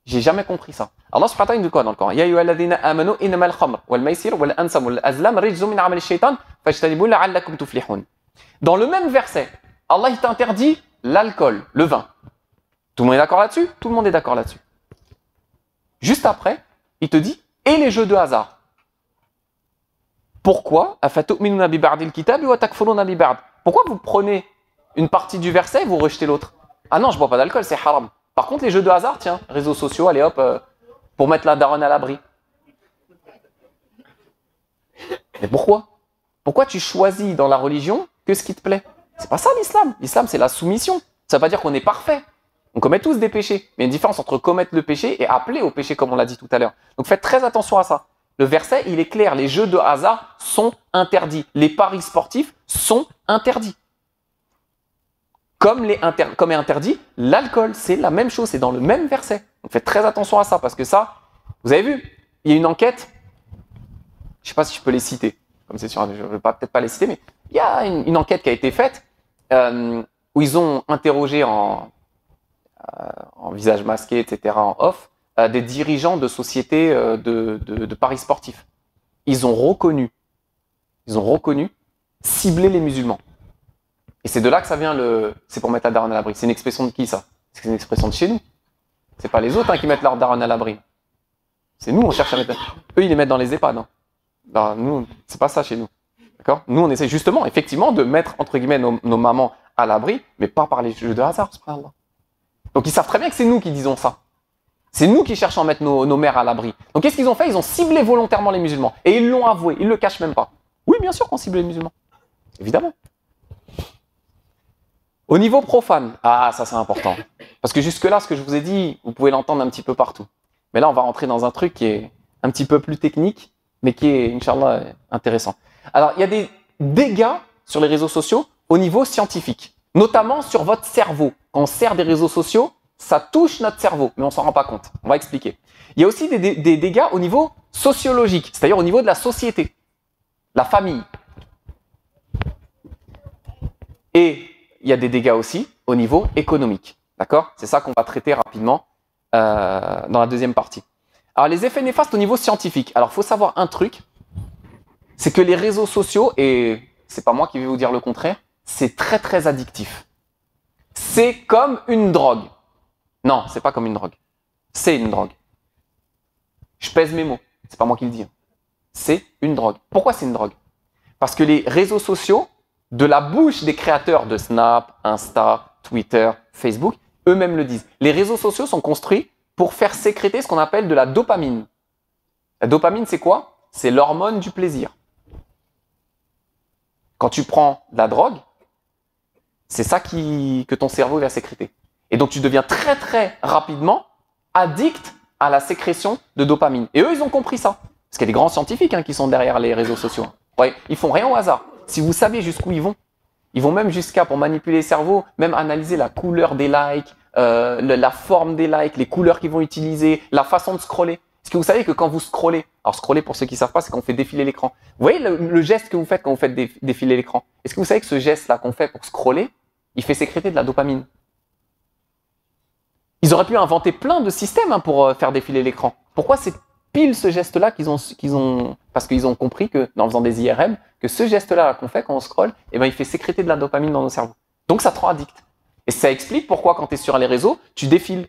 j'ai jamais compris ça. Allah subhanahu wa ta'ala dit quoi dans le Coran? Ya ayyuhalladhina amanu innamal khamr wal maisir wal ansab wal azlam rijzun min amali shaytan fajtanibuhu la'allakum tuflihun. Dans le même verset, Allah il t'interdit l'alcool, le vin. Tout le monde est d'accord là-dessus? Tout le monde est d'accord là-dessus. Juste après, il te dit et les jeux de hasard. Pourquoi? Pourquoi vous prenez une partie du verset et vous rejetez l'autre? Ah non, je bois pas d'alcool, c'est haram. Par contre, les jeux de hasard, tiens, réseaux sociaux, allez hop, pour mettre la daronne à l'abri. Mais pourquoi? Pourquoi tu choisis dans la religion que ce qui te plaît? C'est pas ça l'islam. L'islam, c'est la soumission. Ça veut pas dire qu'on est parfait. On commet tous des péchés. Mais il y a une différence entre commettre le péché et appeler au péché, comme on l'a dit tout à l'heure. Donc faites très attention à ça. Le verset, il est clair. Les jeux de hasard sont interdits. Les paris sportifs sont interdits. Comme est interdit l'alcool. C'est la même chose. C'est dans le même verset. Donc faites très attention à ça. Parce que ça, vous avez vu, il y a une enquête. Je ne sais pas si je peux les citer. Comme c'est sûr, je ne vais peut-être pas les citer, mais il y a une enquête qui a été faite où ils ont interrogé en visage masqué, etc., en off, des dirigeants de sociétés de paris sportifs. Ils ont reconnu cibler les musulmans. Et c'est de là que ça vient c'est pour mettre la daronne à l'abri. C'est une expression de qui ça? C'est une expression de chez nous. C'est pas les autres qui mettent leur daronne à l'abri. C'est nous, on cherche à mettre. Eux, ils les mettent dans les EHPAD. Ben, nous, c'est pas ça chez nous. D'accord? Nous, on essaie justement, effectivement, de mettre, entre guillemets, nos mamans à l'abri, mais pas par les jeux de hasard, subhanallah. Donc, ils savent très bien que c'est nous qui disons ça. C'est nous qui cherchons à mettre nos mères à l'abri. Donc, qu'est-ce qu'ils ont fait? Ils ont ciblé volontairement les musulmans. Et ils l'ont avoué. Ils le cachent même pas. Oui, bien sûr qu'on cible les musulmans. Évidemment. Au niveau profane, ça c'est important. Parce que jusque-là, ce que je vous ai dit, vous pouvez l'entendre un petit peu partout. Mais là, on va rentrer dans un truc qui est un petit peu plus technique, mais qui est, Inch'Allah, intéressant. Alors, il y a des dégâts sur les réseaux sociaux au niveau scientifique, notamment sur votre cerveau. Quand on sert des réseaux sociaux, ça touche notre cerveau, mais on s'en rend pas compte. On va expliquer. Il y a aussi des dégâts au niveau sociologique, c'est-à-dire au niveau de la société, la famille. Et il y a des dégâts aussi au niveau économique. D'accord? C'est ça qu'on va traiter rapidement dans la deuxième partie. Alors, les effets néfastes au niveau scientifique. Alors, il faut savoir un truc, c'est que les réseaux sociaux, et c'est pas moi qui vais vous dire le contraire, c'est très très addictif. C'est comme une drogue. Non, c'est pas comme une drogue. C'est une drogue. Je pèse mes mots. C'est pas moi qui le dis. C'est une drogue. Pourquoi c'est une drogue? Parce que les réseaux sociaux, de la bouche des créateurs de Snap, Insta, Twitter, Facebook, eux-mêmes le disent. Les réseaux sociaux sont construits pour faire sécréter ce qu'on appelle de la dopamine. La dopamine, c'est quoi? C'est l'hormone du plaisir. Quand tu prends de la drogue, c'est ça que ton cerveau va sécréter. Et donc, tu deviens très, très rapidement addict à la sécrétion de dopamine. Et eux, ils ont compris ça. Parce qu'il y a des grands scientifiques qui sont derrière les réseaux sociaux. Ouais, ils font rien au hasard. Si vous saviez jusqu'où ils vont même jusqu'à, pour manipuler le cerveau, même analyser la couleur des likes, la forme des likes, les couleurs qu'ils vont utiliser, la façon de scroller. Est-ce que vous savez que quand vous scrollez, alors scroller pour ceux qui ne savent pas, c'est quand on fait défiler l'écran. Vous voyez le geste que vous faites quand vous faites défiler l'écran? Est-ce que vous savez que ce geste-là qu'on fait pour scroller, il fait sécréter de la dopamine? Ils auraient pu inventer plein de systèmes pour faire défiler l'écran. Pourquoi c'est pile ce geste-là parce qu'ils ont compris que, en faisant des IRM, que ce geste-là qu'on fait quand on scrolle, il fait sécréter de la dopamine dans nos cerveaux. Donc ça te rend addict. Et ça explique pourquoi quand tu es sur les réseaux, tu défiles.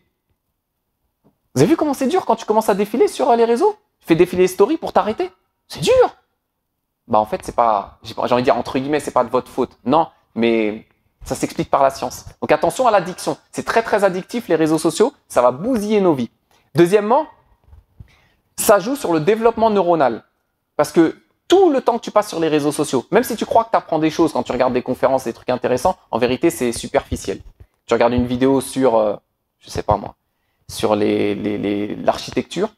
Vous avez vu comment c'est dur quand tu commences à défiler sur les réseaux? Tu fais défiler les stories pour t'arrêter. C'est dur. En fait, c'est pas, j'ai envie de dire entre guillemets, c'est pas de votre faute. Non, mais ça s'explique par la science. Donc attention à l'addiction. C'est très très addictif les réseaux sociaux. Ça va bousiller nos vies. Deuxièmement, ça joue sur le développement neuronal. Parce que tout le temps que tu passes sur les réseaux sociaux, même si tu crois que tu apprends des choses quand tu regardes des conférences, des trucs intéressants, en vérité, c'est superficiel. Tu regardes une vidéo sur, je sais pas moi, sur l'architecture,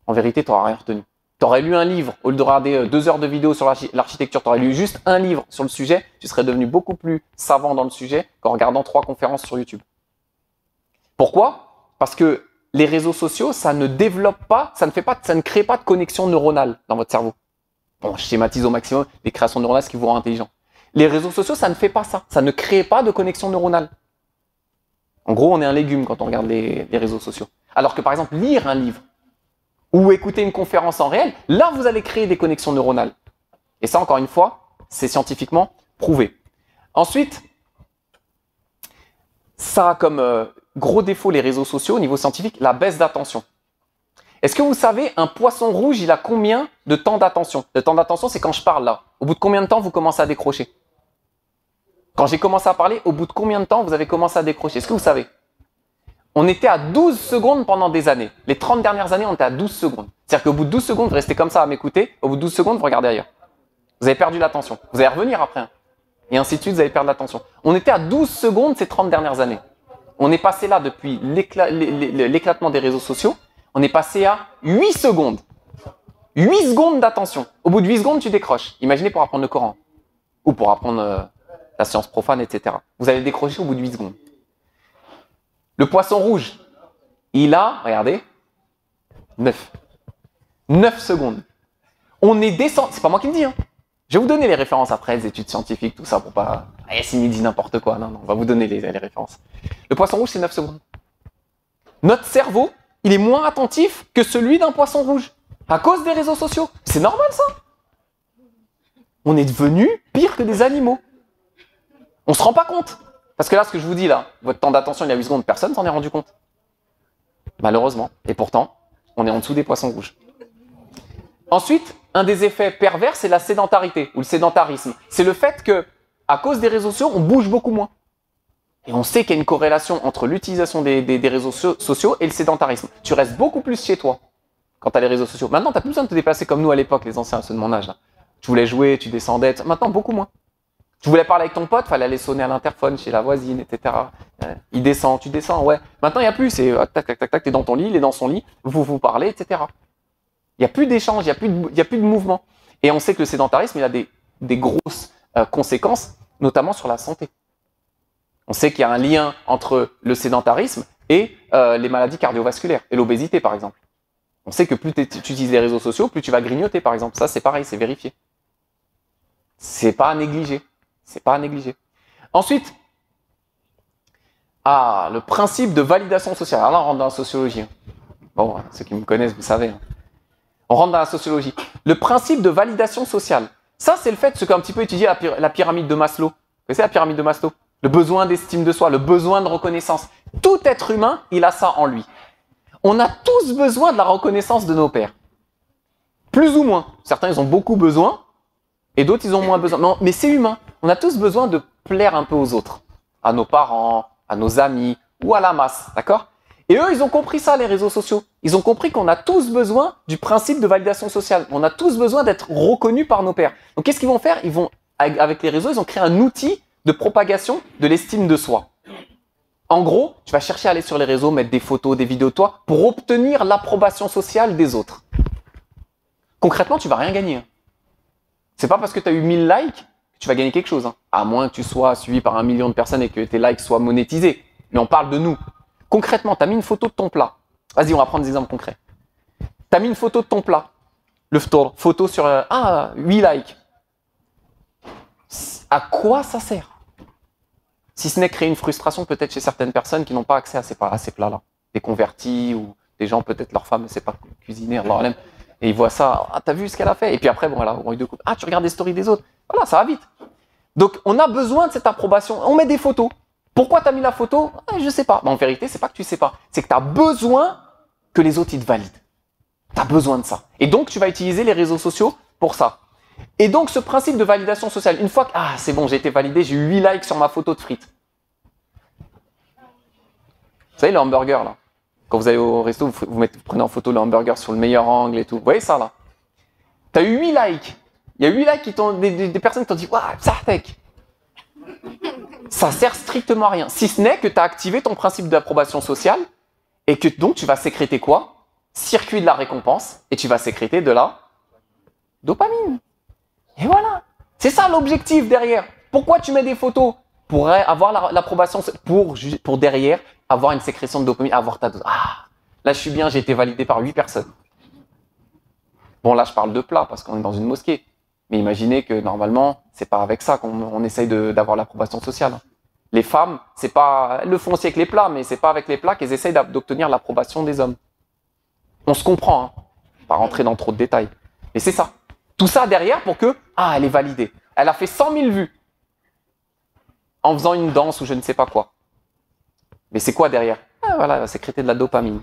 en vérité, tu n'auras rien retenu. Tu aurais lu un livre, au lieu de regarder 2 heures de vidéo sur l'architecture, tu aurais lu juste un livre sur le sujet, tu serais devenu beaucoup plus savant dans le sujet qu'en regardant 3 conférences sur YouTube. Pourquoi? Parce que les réseaux sociaux, ça ne développe pas, ça ne crée pas de connexion neuronale dans votre cerveau. Bon, je schématise au maximum les créations neuronales, ce qui vous rend intelligent. Les réseaux sociaux, ça ne fait pas ça. Ça ne crée pas de connexion neuronale. En gros, on est un légume quand on regarde les réseaux sociaux. Alors que par exemple, lire un livre ou écouter une conférence en réel, là, vous allez créer des connexions neuronales. Et ça, encore une fois, c'est scientifiquement prouvé. Ensuite, ça a comme gros défaut les réseaux sociaux au niveau scientifique, la baisse d'attention. Est-ce que vous savez, un poisson rouge, il a combien de temps d'attention? Le temps d'attention, c'est quand je parle là. Au bout de combien de temps vous commencez à décrocher? Quand j'ai commencé à parler, au bout de combien de temps vous avez commencé à décrocher? Est-ce que vous savez? On était à 12 secondes pendant des années. Les 30 dernières années, on était à 12 secondes. C'est-à-dire qu'au bout de 12 secondes, vous restez comme ça à m'écouter. Au bout de 12 secondes, vous regardez ailleurs. Vous avez perdu l'attention. Vous allez revenir après. Hein. Et ainsi de suite, vous allez perdre l'attention. On était à 12 secondes ces 30 dernières années. On est passé là depuis l'éclatement des réseaux sociaux. On est passé à 8 secondes. 8 secondes d'attention. Au bout de 8 secondes, tu décroches. Imaginez pour apprendre le Coran. Ou pour apprendre la science profane, etc. Vous allez décrocher au bout de 8 secondes. Le poisson rouge, il a, regardez, 9. 9 secondes. On est descendu, c'est pas moi qui le dis, hein. Je vais vous donner les références après, les études scientifiques, tout ça, pour pas... Yassine, il dit n'importe quoi. Non, on va vous donner les références. Le poisson rouge, c'est 9 secondes. Notre cerveau, il est moins attentif que celui d'un poisson rouge. À cause des réseaux sociaux. C'est normal, ça. On est devenu pire que des animaux. On se rend pas compte. Parce que là, ce que je vous dis là, votre temps d'attention, il y a 8 secondes, personne s'en est rendu compte. Malheureusement. Et pourtant, on est en dessous des poissons rouges. Ensuite, un des effets pervers, c'est la sédentarité ou le sédentarisme. C'est le fait que, à cause des réseaux sociaux, on bouge beaucoup moins. Et on sait qu'il y a une corrélation entre l'utilisation des réseaux sociaux et le sédentarisme. Tu restes beaucoup plus chez toi quand tu as les réseaux sociaux. Maintenant, tu n'as plus besoin de te déplacer comme nous à l'époque, les anciens, ceux de mon âge. Là. Tu voulais jouer, tu descendais. Maintenant, beaucoup moins. Tu voulais parler avec ton pote, fallait aller sonner à l'interphone chez la voisine, etc. Il descend, tu descends, ouais. Maintenant, il n'y a plus. C'est tac, tac, tac, tac, t'es dans ton lit, il est dans son lit, vous parlez, etc. Il n'y a plus d'échange, il n'y a plus de mouvement. Et on sait que le sédentarisme, il a des grosses conséquences, notamment sur la santé. On sait qu'il y a un lien entre le sédentarisme et les maladies cardiovasculaires, et l'obésité, par exemple. On sait que plus tu utilises les réseaux sociaux, plus tu vas grignoter, par exemple. Ça, c'est pareil, c'est vérifié. C'est pas à négliger. C'est pas à négliger. Ensuite, le principe de validation sociale. Alors là, on rentre dans la sociologie. Bon, ceux qui me connaissent, vous savez. On rentre dans la sociologie. Le principe de validation sociale. Ça, c'est le fait, ce qu'un petit peu étudié la pyramide de Maslow. Vous connaissez la pyramide de Maslow? Le besoin d'estime de soi, le besoin de reconnaissance. Tout être humain, il a ça en lui. On a tous besoin de la reconnaissance de nos pairs. Plus ou moins. Certains, ils ont beaucoup besoin, et d'autres, ils ont moins besoin. Non, mais c'est humain. On a tous besoin de plaire un peu aux autres. À nos parents, à nos amis, ou à la masse. D'accord? Et eux, ils ont compris ça, les réseaux sociaux. Ils ont compris qu'on a tous besoin du principe de validation sociale. On a tous besoin d'être reconnus par nos pairs. Donc, qu'est-ce qu'ils vont faire? Ils vont, avec les réseaux, ils ont créé un outil de propagation de l'estime de soi. En gros, tu vas chercher à aller sur les réseaux, mettre des photos, des vidéos de toi, pour obtenir l'approbation sociale des autres. Concrètement, tu vas rien gagner. C'est pas parce que tu as eu 1000 likes que tu vas gagner quelque chose. Hein. À moins que tu sois suivi par 1 million de personnes et que tes likes soient monétisés. Mais on parle de nous. Concrètement, tu as mis une photo de ton plat. Vas-y, on va prendre des exemples concrets. Tu as mis une photo de ton plat. Le photo sur 8 likes. À quoi ça sert? Si ce n'est créer une frustration peut-être chez certaines personnes qui n'ont pas accès à ces plats-là. Des convertis ou des gens, peut-être leur femme ne sait pas cuisiner. Alors, et ils voient ça, t'as vu ce qu'elle a fait? Et puis après, bon, voilà, tu regardes les stories des autres. Voilà, ça va vite. Donc, on a besoin de cette approbation. On met des photos. Pourquoi tu as mis la photo? Je sais pas. Mais en vérité, c'est pas que tu sais pas. C'est que tu as besoin que les autres, ils te valident. Tu as besoin de ça. Et donc, tu vas utiliser les réseaux sociaux pour ça. Et donc, ce principe de validation sociale, une fois que, c'est bon, j'ai été validé, j'ai eu 8 likes sur ma photo de frites. Vous savez, le hamburger, là. Quand vous allez au resto, vous prenez en photo le hamburger sur le meilleur angle et tout. Vous voyez ça, là? Tu as eu 8 likes. Il y a 8 likes qui t'ont, des personnes qui t'ont dit, waouh, Psartek. Ça sert strictement à rien. Si ce n'est que tu as activé ton principe d'approbation sociale et que donc tu vas sécréter quoi? Circuit de la récompense et tu vas sécréter de la dopamine. Et voilà. C'est ça l'objectif derrière. Pourquoi tu mets des photos? Pour avoir l'approbation, pour derrière avoir une sécrétion de dopamine, avoir ta dose. Là, je suis bien, j'ai été validé par 8 personnes. Bon, là, je parle de plat parce qu'on est dans une mosquée. Mais imaginez que normalement, c'est pas avec ça qu'on essaye d'avoir l'approbation sociale. Les femmes, c'est pas, elles le font aussi avec les plats, mais c'est pas avec les plats qu'elles essayent d'obtenir l'approbation des hommes. On se comprend, hein. Pas rentrer dans trop de détails. Mais c'est ça. Tout ça derrière pour que, elle est validée. Elle a fait 100 000 vues en faisant une danse ou je ne sais pas quoi. Mais c'est quoi derrière? Voilà, elle va sécréter de la dopamine.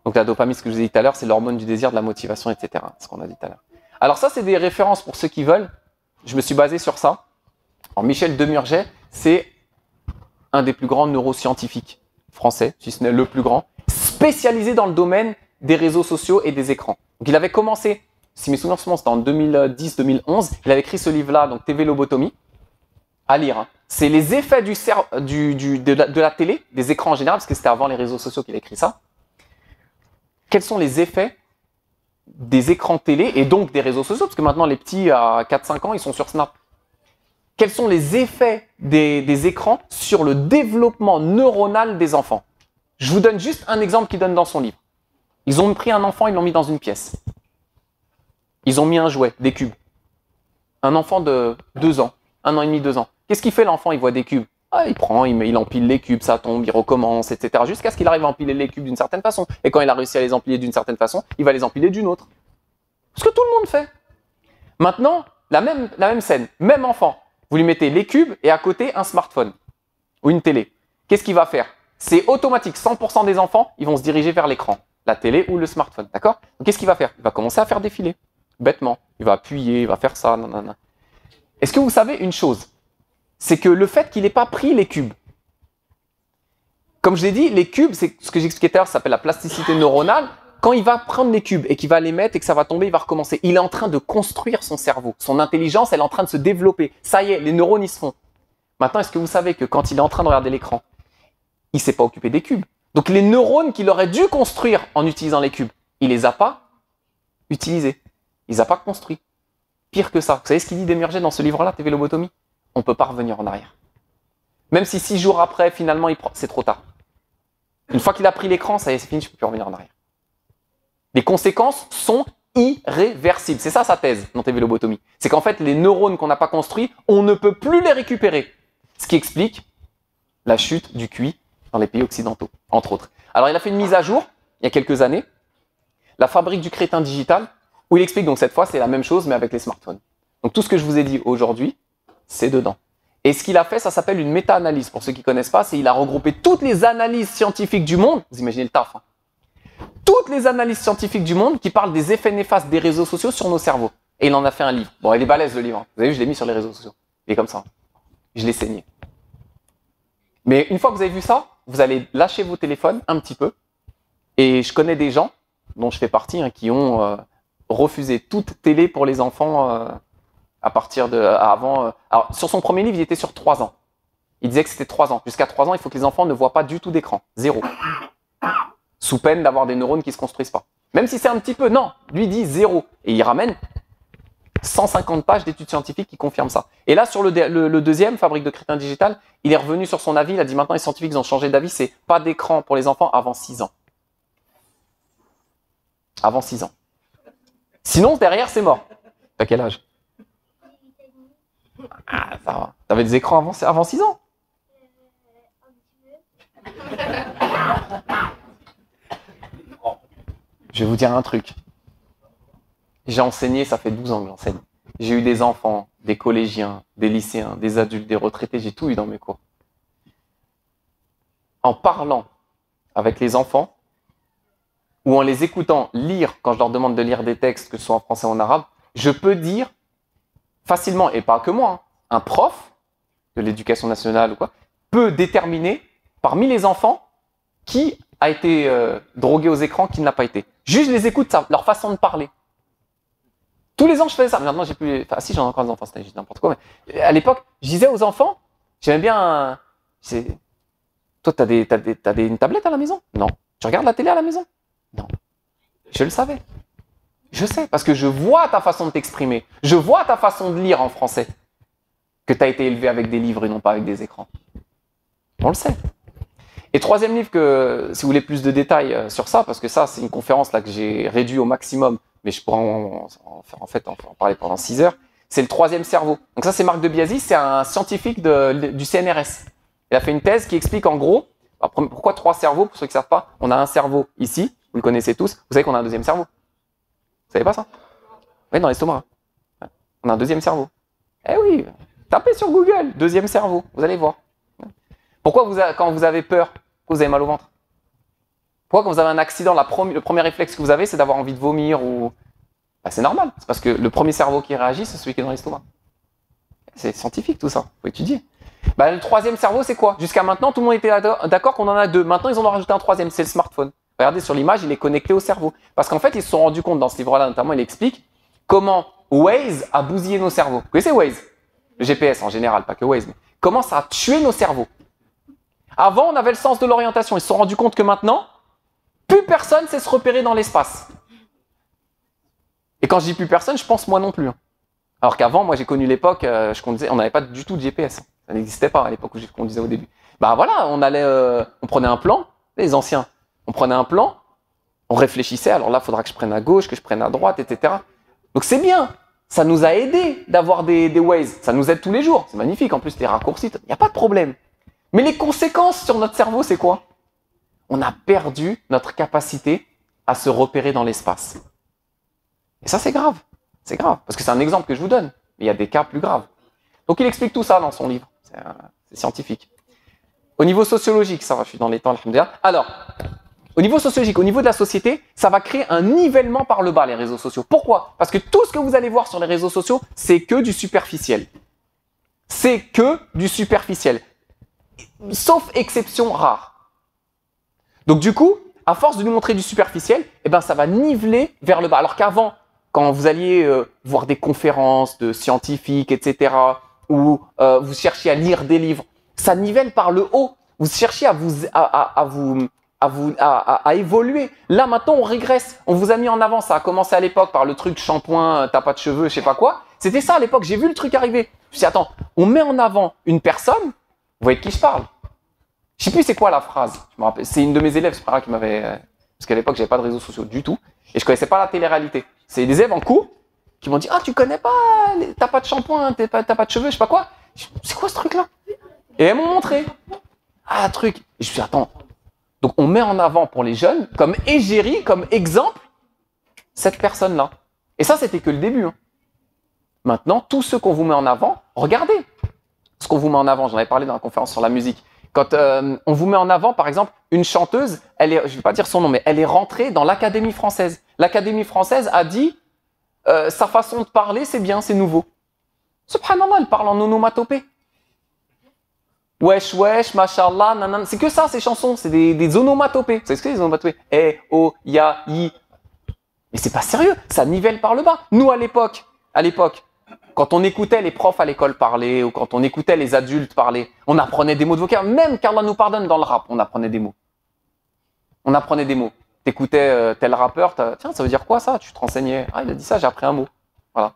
Donc la dopamine, ce que je vous ai dit tout à l'heure, c'est l'hormone du désir, de la motivation, etc. Ce qu'on a dit tout à l'heure. Alors ça, c'est des références pour ceux qui veulent. Je me suis basé sur ça. Alors Michel Demurget, c'est un des plus grands neuroscientifiques français, si ce n'est le plus grand, spécialisé dans le domaine des réseaux sociaux et des écrans. Donc il avait commencé, si mes souvenirs sont bons, c'était en 2010-2011, il avait écrit ce livre-là, donc TV Lobotomie, à lire. Hein. C'est les effets de la télé, des écrans en général, parce que c'était avant les réseaux sociaux qu'il a écrit ça. Quels sont les effets des écrans télé et donc des réseaux sociaux, parce que maintenant les petits à 4-5 ans, ils sont sur Snap. Quels sont les effets des écrans sur le développement neuronal des enfants? Je vous donne juste un exemple qu'il donne dans son livre. Ils ont pris un enfant, ils l'ont mis dans une pièce. Ils ont mis un jouet, des cubes. Un enfant de 2 ans, 1 an et demi, 2 ans. Qu'est-ce qu'il fait l'enfant? Il voit des cubes. Il prend, il empile les cubes, ça tombe, il recommence, etc. Jusqu'à ce qu'il arrive à empiler les cubes d'une certaine façon. Et quand il a réussi à les empiler d'une certaine façon, il va les empiler d'une autre. Ce que tout le monde fait. Maintenant, la même scène, même enfant. Vous lui mettez les cubes et à côté un smartphone ou une télé. Qu'est-ce qu'il va faire? C'est automatique. 100% des enfants, ils vont se diriger vers l'écran, la télé ou le smartphone. D'accord? Donc qu'est-ce qu'il va faire? Il va commencer à faire défiler. Bêtement. Il va appuyer, il va faire ça. Nanana. Est-ce que vous savez une chose? C'est que le fait qu'il n'ait pas pris les cubes, comme je l'ai dit, les cubes, c'est ce que j'expliquais tout à l'heure, ça s'appelle la plasticité neuronale. Quand il va prendre les cubes et qu'il va les mettre et que ça va tomber, il va recommencer. Il est en train de construire son cerveau. Son intelligence, elle est en train de se développer. Ça y est, les neurones, ils se font. Maintenant, est-ce que vous savez que quand il est en train de regarder l'écran, il ne s'est pas occupé des cubes? Donc les neurones qu'il aurait dû construire en utilisant les cubes, il les a pas utilisés. Il les a pas construits. Pire que ça. Vous savez ce qu'il dit Demurget dans ce livre-là, TV Lobotomie? On ne peut pas revenir en arrière. Même si 6 jours après, finalement, c'est trop tard. Une fois qu'il a pris l'écran, ça y est, c'est fini, je ne peux plus revenir en arrière. Les conséquences sont irréversibles. C'est ça sa thèse dans TV Lobotomie. C'est qu'en fait, les neurones qu'on n'a pas construits, on ne peut plus les récupérer. Ce qui explique la chute du QI dans les pays occidentaux, entre autres. Alors, il a fait une mise à jour, il y a quelques années, la fabrique du crétin digital, où il explique, donc cette fois, c'est la même chose, mais avec les smartphones. Donc, tout ce que je vous ai dit aujourd'hui, c'est dedans. Et ce qu'il a fait, ça s'appelle une méta-analyse. Pour ceux qui ne connaissent pas, c'est qu'il a regroupé toutes les analyses scientifiques du monde. Vous imaginez le taf, hein. Toutes les analyses scientifiques du monde qui parlent des effets néfastes des réseaux sociaux sur nos cerveaux. Et il en a fait un livre. Bon, il est balèze le livre. Vous avez vu, je l'ai mis sur les réseaux sociaux. Il est comme ça. Je l'ai saigné. Mais une fois que vous avez vu ça, vous allez lâcher vos téléphones un petit peu. Et je connais des gens, dont je fais partie, hein, qui ont refusé toute télé pour les enfants à partir de avant. Alors, sur son premier livre, il était sur 3 ans. Il disait que c'était 3 ans. Jusqu'à 3 ans, il faut que les enfants ne voient pas du tout d'écran. 0. Sous peine d'avoir des neurones qui ne se construisent pas. Même si c'est un petit peu, non, lui dit 0. Et il ramène 150 pages d'études scientifiques qui confirment ça. Et là, sur le deuxième, Fabrique de crétin digital, il est revenu sur son avis, il a dit maintenant les scientifiques ont changé d'avis, c'est pas d'écran pour les enfants avant 6 ans. Avant 6 ans. Sinon, derrière, c'est mort. T'as quel âge? Ah, ça va. T'avais des écrans avant 6 ans? Je vais vous dire un truc. J'ai enseigné, ça fait 12 ans que j'enseigne. J'ai eu des enfants, des collégiens, des lycéens, des adultes, des retraités, j'ai tout eu dans mes cours. En parlant avec les enfants, ou en les écoutant lire, quand je leur demande de lire des textes, que ce soit en français ou en arabe, je peux dire facilement, et pas que moi, hein, un prof de l'éducation nationale ou quoi, peut déterminer parmi les enfants qui a été drogué aux écrans, qui ne l'a pas été. Juste, je les écoute, ça, leur façon de parler. Tous les ans, je faisais ça. Maintenant, j'ai plus. Enfin, si, j'en ai encore des enfants, c'était juste n'importe quoi. Mais à l'époque, je disais aux enfants, j'aimais bien. Toi, t'as une tablette à la maison? Non. Tu regardes la télé à la maison? Non. Je le savais. Je sais, parce que je vois ta façon de t'exprimer. Je vois ta façon de lire en français. Que tu as été élevé avec des livres et non pas avec des écrans. On le sait. Et troisième livre que, si vous voulez plus de détails sur ça, parce que ça, c'est une conférence là que j'ai réduit au maximum, mais je pourrais en parler pendant 6 heures, c'est le troisième cerveau. Donc ça, c'est Marc de Biasi, c'est un scientifique du CNRS. Il a fait une thèse qui explique en gros, pourquoi 3 cerveaux, pour ceux qui ne savent pas, on a un cerveau ici, vous le connaissez tous, vous savez qu'on a un deuxième cerveau. Vous savez pas ça? Oui, dans l'estomac. On a un deuxième cerveau. Eh oui, tapez sur Google, deuxième cerveau, vous allez voir. Pourquoi quand vous avez peur, vous avez mal au ventre? Pourquoi quand vous avez un accident, le premier réflexe que vous avez, c'est d'avoir envie de vomir ou... Bah, c'est normal, c'est parce que le premier cerveau qui réagit, c'est celui qui est dans l'estomac. C'est scientifique tout ça, faut étudier. Bah, le troisième cerveau, c'est quoi? Jusqu'à maintenant, tout le monde était d'accord qu'on en a 2. Maintenant, ils en ont rajouté un troisième, c'est le smartphone. Regardez sur l'image, il est connecté au cerveau. Parce qu'en fait, ils se sont rendus compte dans ce livre-là, notamment, il explique comment Waze a bousillé nos cerveaux. Vous connaissez Waze? Le GPS en général, pas que Waze. Mais comment ça a tué nos cerveaux? Avant, on avait le sens de l'orientation. Ils se sont rendus compte que maintenant, plus personne sait se repérer dans l'espace. Et quand je dis plus personne, je pense moi non plus. Alors qu'avant, moi j'ai connu l'époque, je conduisais, on n'avait pas du tout de GPS. Ça n'existait pas à l'époque où je conduisais au début. Bah voilà, on prenait un plan, les anciens, on prenait un plan, on réfléchissait, alors là, il faudra que je prenne à gauche, que je prenne à droite, etc. Donc c'est bien, ça nous a aidé d'avoir des Waze, ça nous aide tous les jours, c'est magnifique, en plus les raccourcis, il n'y a pas de problème. Mais les conséquences sur notre cerveau, c'est quoi? On a perdu notre capacité à se repérer dans l'espace. Et ça, c'est grave. C'est grave, parce que c'est un exemple que je vous donne. Mais il y a des cas plus graves. Donc, il explique tout ça dans son livre. C'est scientifique. Au niveau sociologique, ça va, je suis dans les temps, alhamdoulilah. Alors, au niveau sociologique, au niveau de la société, ça va créer un nivellement par le bas, les réseaux sociaux. Pourquoi? Parce que tout ce que vous allez voir sur les réseaux sociaux, c'est que du superficiel. C'est que du superficiel. Sauf exception rare. Donc, du coup, à force de nous montrer du superficiel, eh ben, ça va niveler vers le bas. Alors qu'avant, quand vous alliez voir des conférences de scientifiques, etc., ou vous cherchiez à lire des livres, ça nivelle par le haut. Vous cherchiez à évoluer. Là, maintenant, on régresse. On vous a mis en avant. Ça a commencé à l'époque par le truc shampoing, t'as pas de cheveux, je sais pas quoi. C'était ça à l'époque. J'ai vu le truc arriver. Je me suis dit, attends, on met en avant une personne. Vous voyez de qui je parle? Je sais plus c'est quoi la phrase. Je me rappelle. C'est une de mes élèves, c'est pas grave, qui m'avait... Parce qu'à l'époque, j'avais pas de réseaux sociaux du tout. Et je connaissais pas la télé-réalité. C'est des élèves en cours qui m'ont dit « Ah, tu connais pas, t'as pas de shampoing, t'as pas de cheveux, je sais pas quoi. » C'est quoi ce truc-là? Et elles m'ont montré. Ah, un truc. Et je me suis dit « Attends. » Donc, on met en avant pour les jeunes, comme égérie, comme exemple, cette personne-là. Et ça, c'était que le début. Hein. Maintenant, tout ce qu'on vous met en avant, regardez ce qu'on vous met en avant. J'en avais parlé dans la conférence sur la musique. Quand on vous met en avant, par exemple, une chanteuse, je ne vais pas dire son nom, mais elle est rentrée dans l'Académie française. L'Académie française a dit sa façon de parler, c'est bien, c'est nouveau. Subhanallah, elle parle en onomatopée. Wesh, wesh, mashallah, nanana. C'est que ça, ces chansons, c'est des onomatopées. Vous savez ce que c'est, les onomatopées? Eh, oh, ya, yi. Mais c'est pas sérieux, ça nivelle par le bas. Nous, à l'époque, quand on écoutait les profs à l'école parler ou quand on écoutait les adultes parler, on apprenait des mots de vocabulaire. Même qu'Allah nous pardonne dans le rap, on apprenait des mots. On apprenait des mots. T'écoutais tel rappeur, tiens, ça veut dire quoi ça? Tu te renseignais. Ah, il a dit ça, j'ai appris un mot. Voilà.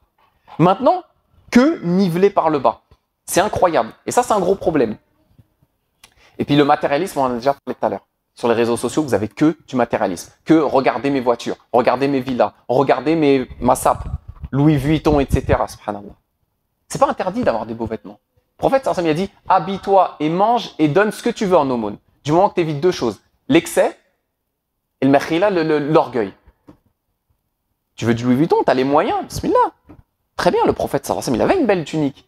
Maintenant, que nivelé par le bas. C'est incroyable. Et ça, c'est un gros problème. Et puis le matérialisme, on en a déjà parlé tout à l'heure. Sur les réseaux sociaux, vous avez que du matérialisme. Que regardez mes voitures, regardez mes villas, regardez ma sape. Louis Vuitton, etc. Subhanallah. C'est pas interdit d'avoir des beaux vêtements. Le prophète sallallahu alayhi wa sallam, a dit, habille-toi et mange et donne ce que tu veux en aumône. Du moment que tu évites 2 choses. L'excès et le mekhila, l'orgueil. Tu veux du Louis Vuitton, tu as les moyens, bismillah. Très bien, le prophète sallallahu alayhi wa sallam, il avait une belle tunique.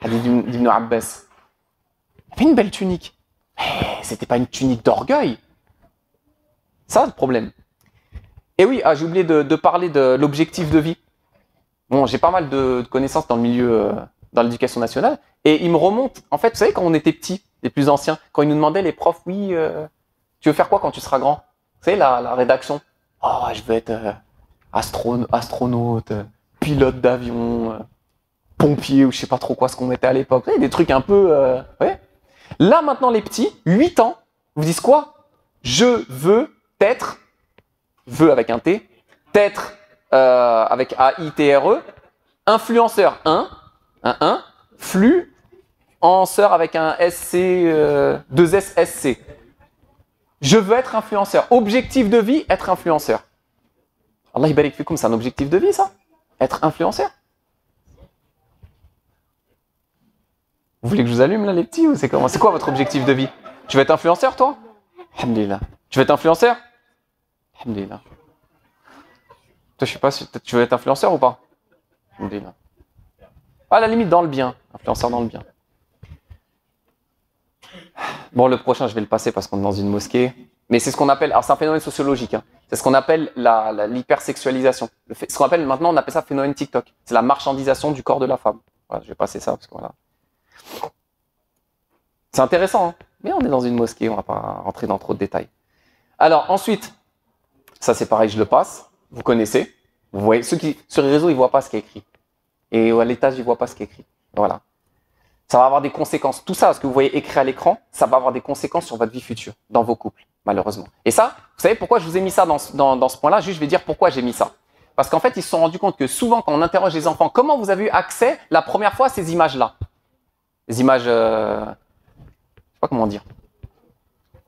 Hadith d'Ibn Abbas. Il avait une belle tunique. Mais c'était pas une tunique d'orgueil. Ça, le problème. Et oui, j'ai oublié de parler de l'objectif de vie. Bon, j'ai pas mal de connaissances dans le milieu, dans l'éducation nationale, et ils me remontent. En fait, vous savez, quand on était petits, les plus anciens, quand ils nous demandaient, les profs, oui, tu veux faire quoi quand tu seras grand? Vous savez, la rédaction. Oh, je veux être astronaute, pilote d'avion, pompier, ou je sais pas trop quoi ce qu'on mettait à l'époque. Des trucs un peu... ouais. Là, maintenant, les petits, 8 ans, vous disent quoi? Je veux être, veux avec un T, être... avec A-I-T-R-E, influenceur 1, flux, en sœur avec un SC, 2 S-S-C. Je veux être influenceur. Objectif de vie, être influenceur. Allah barik fikoum, c'est un objectif de vie, ça? Être influenceur. Vous voulez que je vous allume, là, les petits, ou c'est comment? C'est quoi votre objectif de vie? Tu veux être influenceur, toi? Alhamdulillah. Tu veux être influenceur? Alhamdulillah. Toi, je sais pas si tu veux être influenceur ou pas? Alhamdulillah. À la limite, dans le bien. Influenceur dans le bien. Bon, le prochain, je vais le passer parce qu'on est dans une mosquée. Mais c'est ce qu'on appelle, alors c'est un phénomène sociologique, hein. C'est ce qu'on appelle l'hypersexualisation. Ce qu'on appelle maintenant, on appelle ça phénomène TikTok. C'est la marchandisation du corps de la femme. Voilà, je vais passer ça parce que voilà. C'est intéressant, hein, mais on est dans une mosquée, on va pas rentrer dans trop de détails. Alors ensuite, ça c'est pareil, je le passe. Vous connaissez. Vous voyez, ceux qui sur les réseaux, ils voient pas ce qui est écrit. Et à l'étage, ils voient pas ce qui est écrit. Voilà. Ça va avoir des conséquences. Tout ça, ce que vous voyez écrit à l'écran, ça va avoir des conséquences sur votre vie future, dans vos couples, malheureusement. Et ça, vous savez pourquoi je vous ai mis ça dans ce point-là? Juste, je vais dire pourquoi j'ai mis ça. Parce qu'en fait, ils se sont rendus compte que souvent, quand on interroge les enfants, comment vous avez eu accès la première fois à ces images-là? Les images, je sais pas comment dire.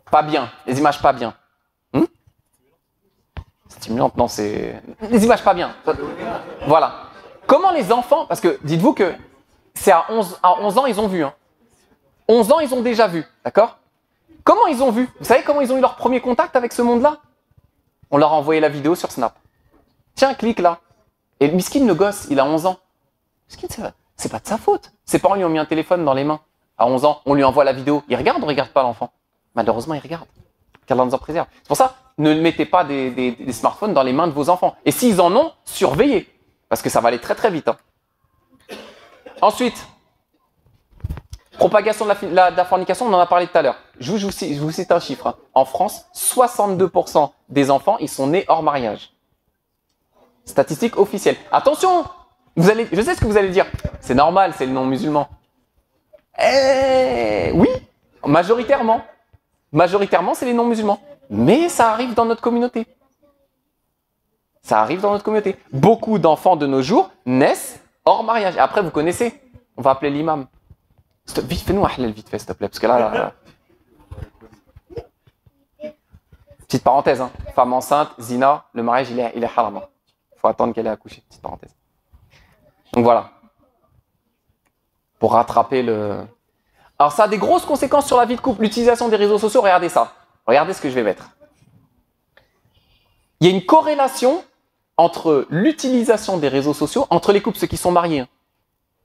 Pas bien. Les images pas bien. Stimulantes, non, c'est... Les images pas bien. Voilà. Comment les enfants, parce que dites-vous que c'est à 11 ans, ils ont vu. Hein. 11 ans, ils ont déjà vu. D'accord? Comment ils ont vu? Vous savez comment ils ont eu leur premier contact avec ce monde-là? On leur a envoyé la vidéo sur Snap. Tiens, clique là. Et miskin, le gosse, il a 11 ans. Miskin, c'est pas de sa faute. Ses parents lui ont mis un téléphone dans les mains. À 11 ans, on lui envoie la vidéo. Il regarde ou regarde pas l'enfant? Malheureusement, il regarde. Qu'Allah nous en préserve. C'est pour ça, ne mettez pas des smartphones dans les mains de vos enfants. Et s'ils en ont, surveillez. Parce que ça va aller très très vite. Hein. Ensuite, propagation de la fornication, on en a parlé tout à l'heure. Je vous cite un chiffre. Hein. En France, 62% des enfants, ils sont nés hors mariage. Statistique officielle. Attention, je sais ce que vous allez dire. C'est normal, c'est le non-musulman. Oui, majoritairement. Majoritairement, c'est les non-musulmans. Mais ça arrive dans notre communauté. Ça arrive dans notre communauté. Beaucoup d'enfants de nos jours naissent hors mariage. Et après, vous connaissez. On va appeler l'imam. Vite, fais-nous un halal vite fait, s'il te plaît. Parce que là... Petite parenthèse. Hein. Femme enceinte, zina, le mariage, il est haram. Il faut attendre qu'elle ait accouché. Petite parenthèse. Donc voilà. Pour rattraper le... Alors ça a des grosses conséquences sur la vie de couple. L'utilisation des réseaux sociaux, regardez ça. Regardez ce que je vais mettre. Il y a une corrélation entre l'utilisation des réseaux sociaux, entre les couples, ceux qui sont mariés. Hein.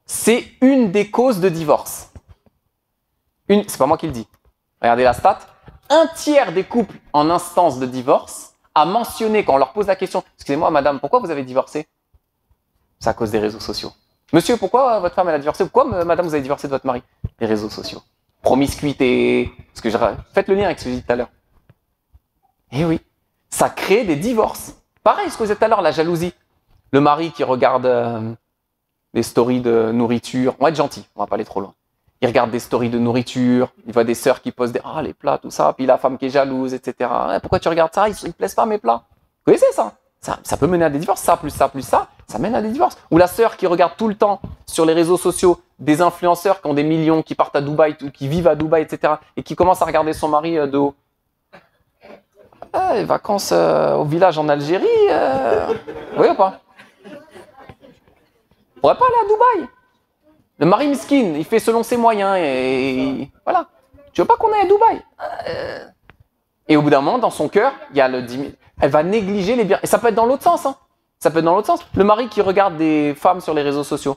C'est une des causes de divorce. C'est pas moi qui le dis. Regardez la stat. Un tiers des couples en instance de divorce a mentionné, quand on leur pose la question, excusez-moi madame, pourquoi vous avez divorcé? C'est à cause des réseaux sociaux. Monsieur, pourquoi votre femme elle a divorcé? Pourquoi madame vous avez divorcé de votre mari? Les réseaux sociaux. Promiscuité. Faites le lien avec ce que j'ai dit tout à l'heure. Eh oui, ça crée des divorces. Pareil, ce que vous avez dit tout à l'heure, la jalousie. Le mari qui regarde les stories de nourriture. On va être gentil, on va pas aller trop loin. Il regarde des stories de nourriture, il voit des sœurs qui posent les plats, tout ça, puis la femme qui est jalouse, etc. Pourquoi tu regardes ça? Ils ne plaisent pas mes plats. Vous connaissez ça? Ça peut mener à des divorces, ça plus ça plus ça, ça mène à des divorces. Ou la sœur qui regarde tout le temps sur les réseaux sociaux des influenceurs qui ont des millions, qui partent à Dubaï, qui vivent à Dubaï, etc. et qui commencent à regarder son mari de haut. Les vacances au village en Algérie, vous voyez ou pas? On pourrait pas aller à Dubaï. Le mari miskin, il fait selon ses moyens et voilà. Tu veux pas qu'on aille à Dubaï? Et au bout d'un moment, dans son cœur, il y a le 10 000. Elle va négliger les biens. Et ça peut être dans l'autre sens. Hein. Ça peut être dans l'autre sens. Le mari qui regarde des femmes sur les réseaux sociaux,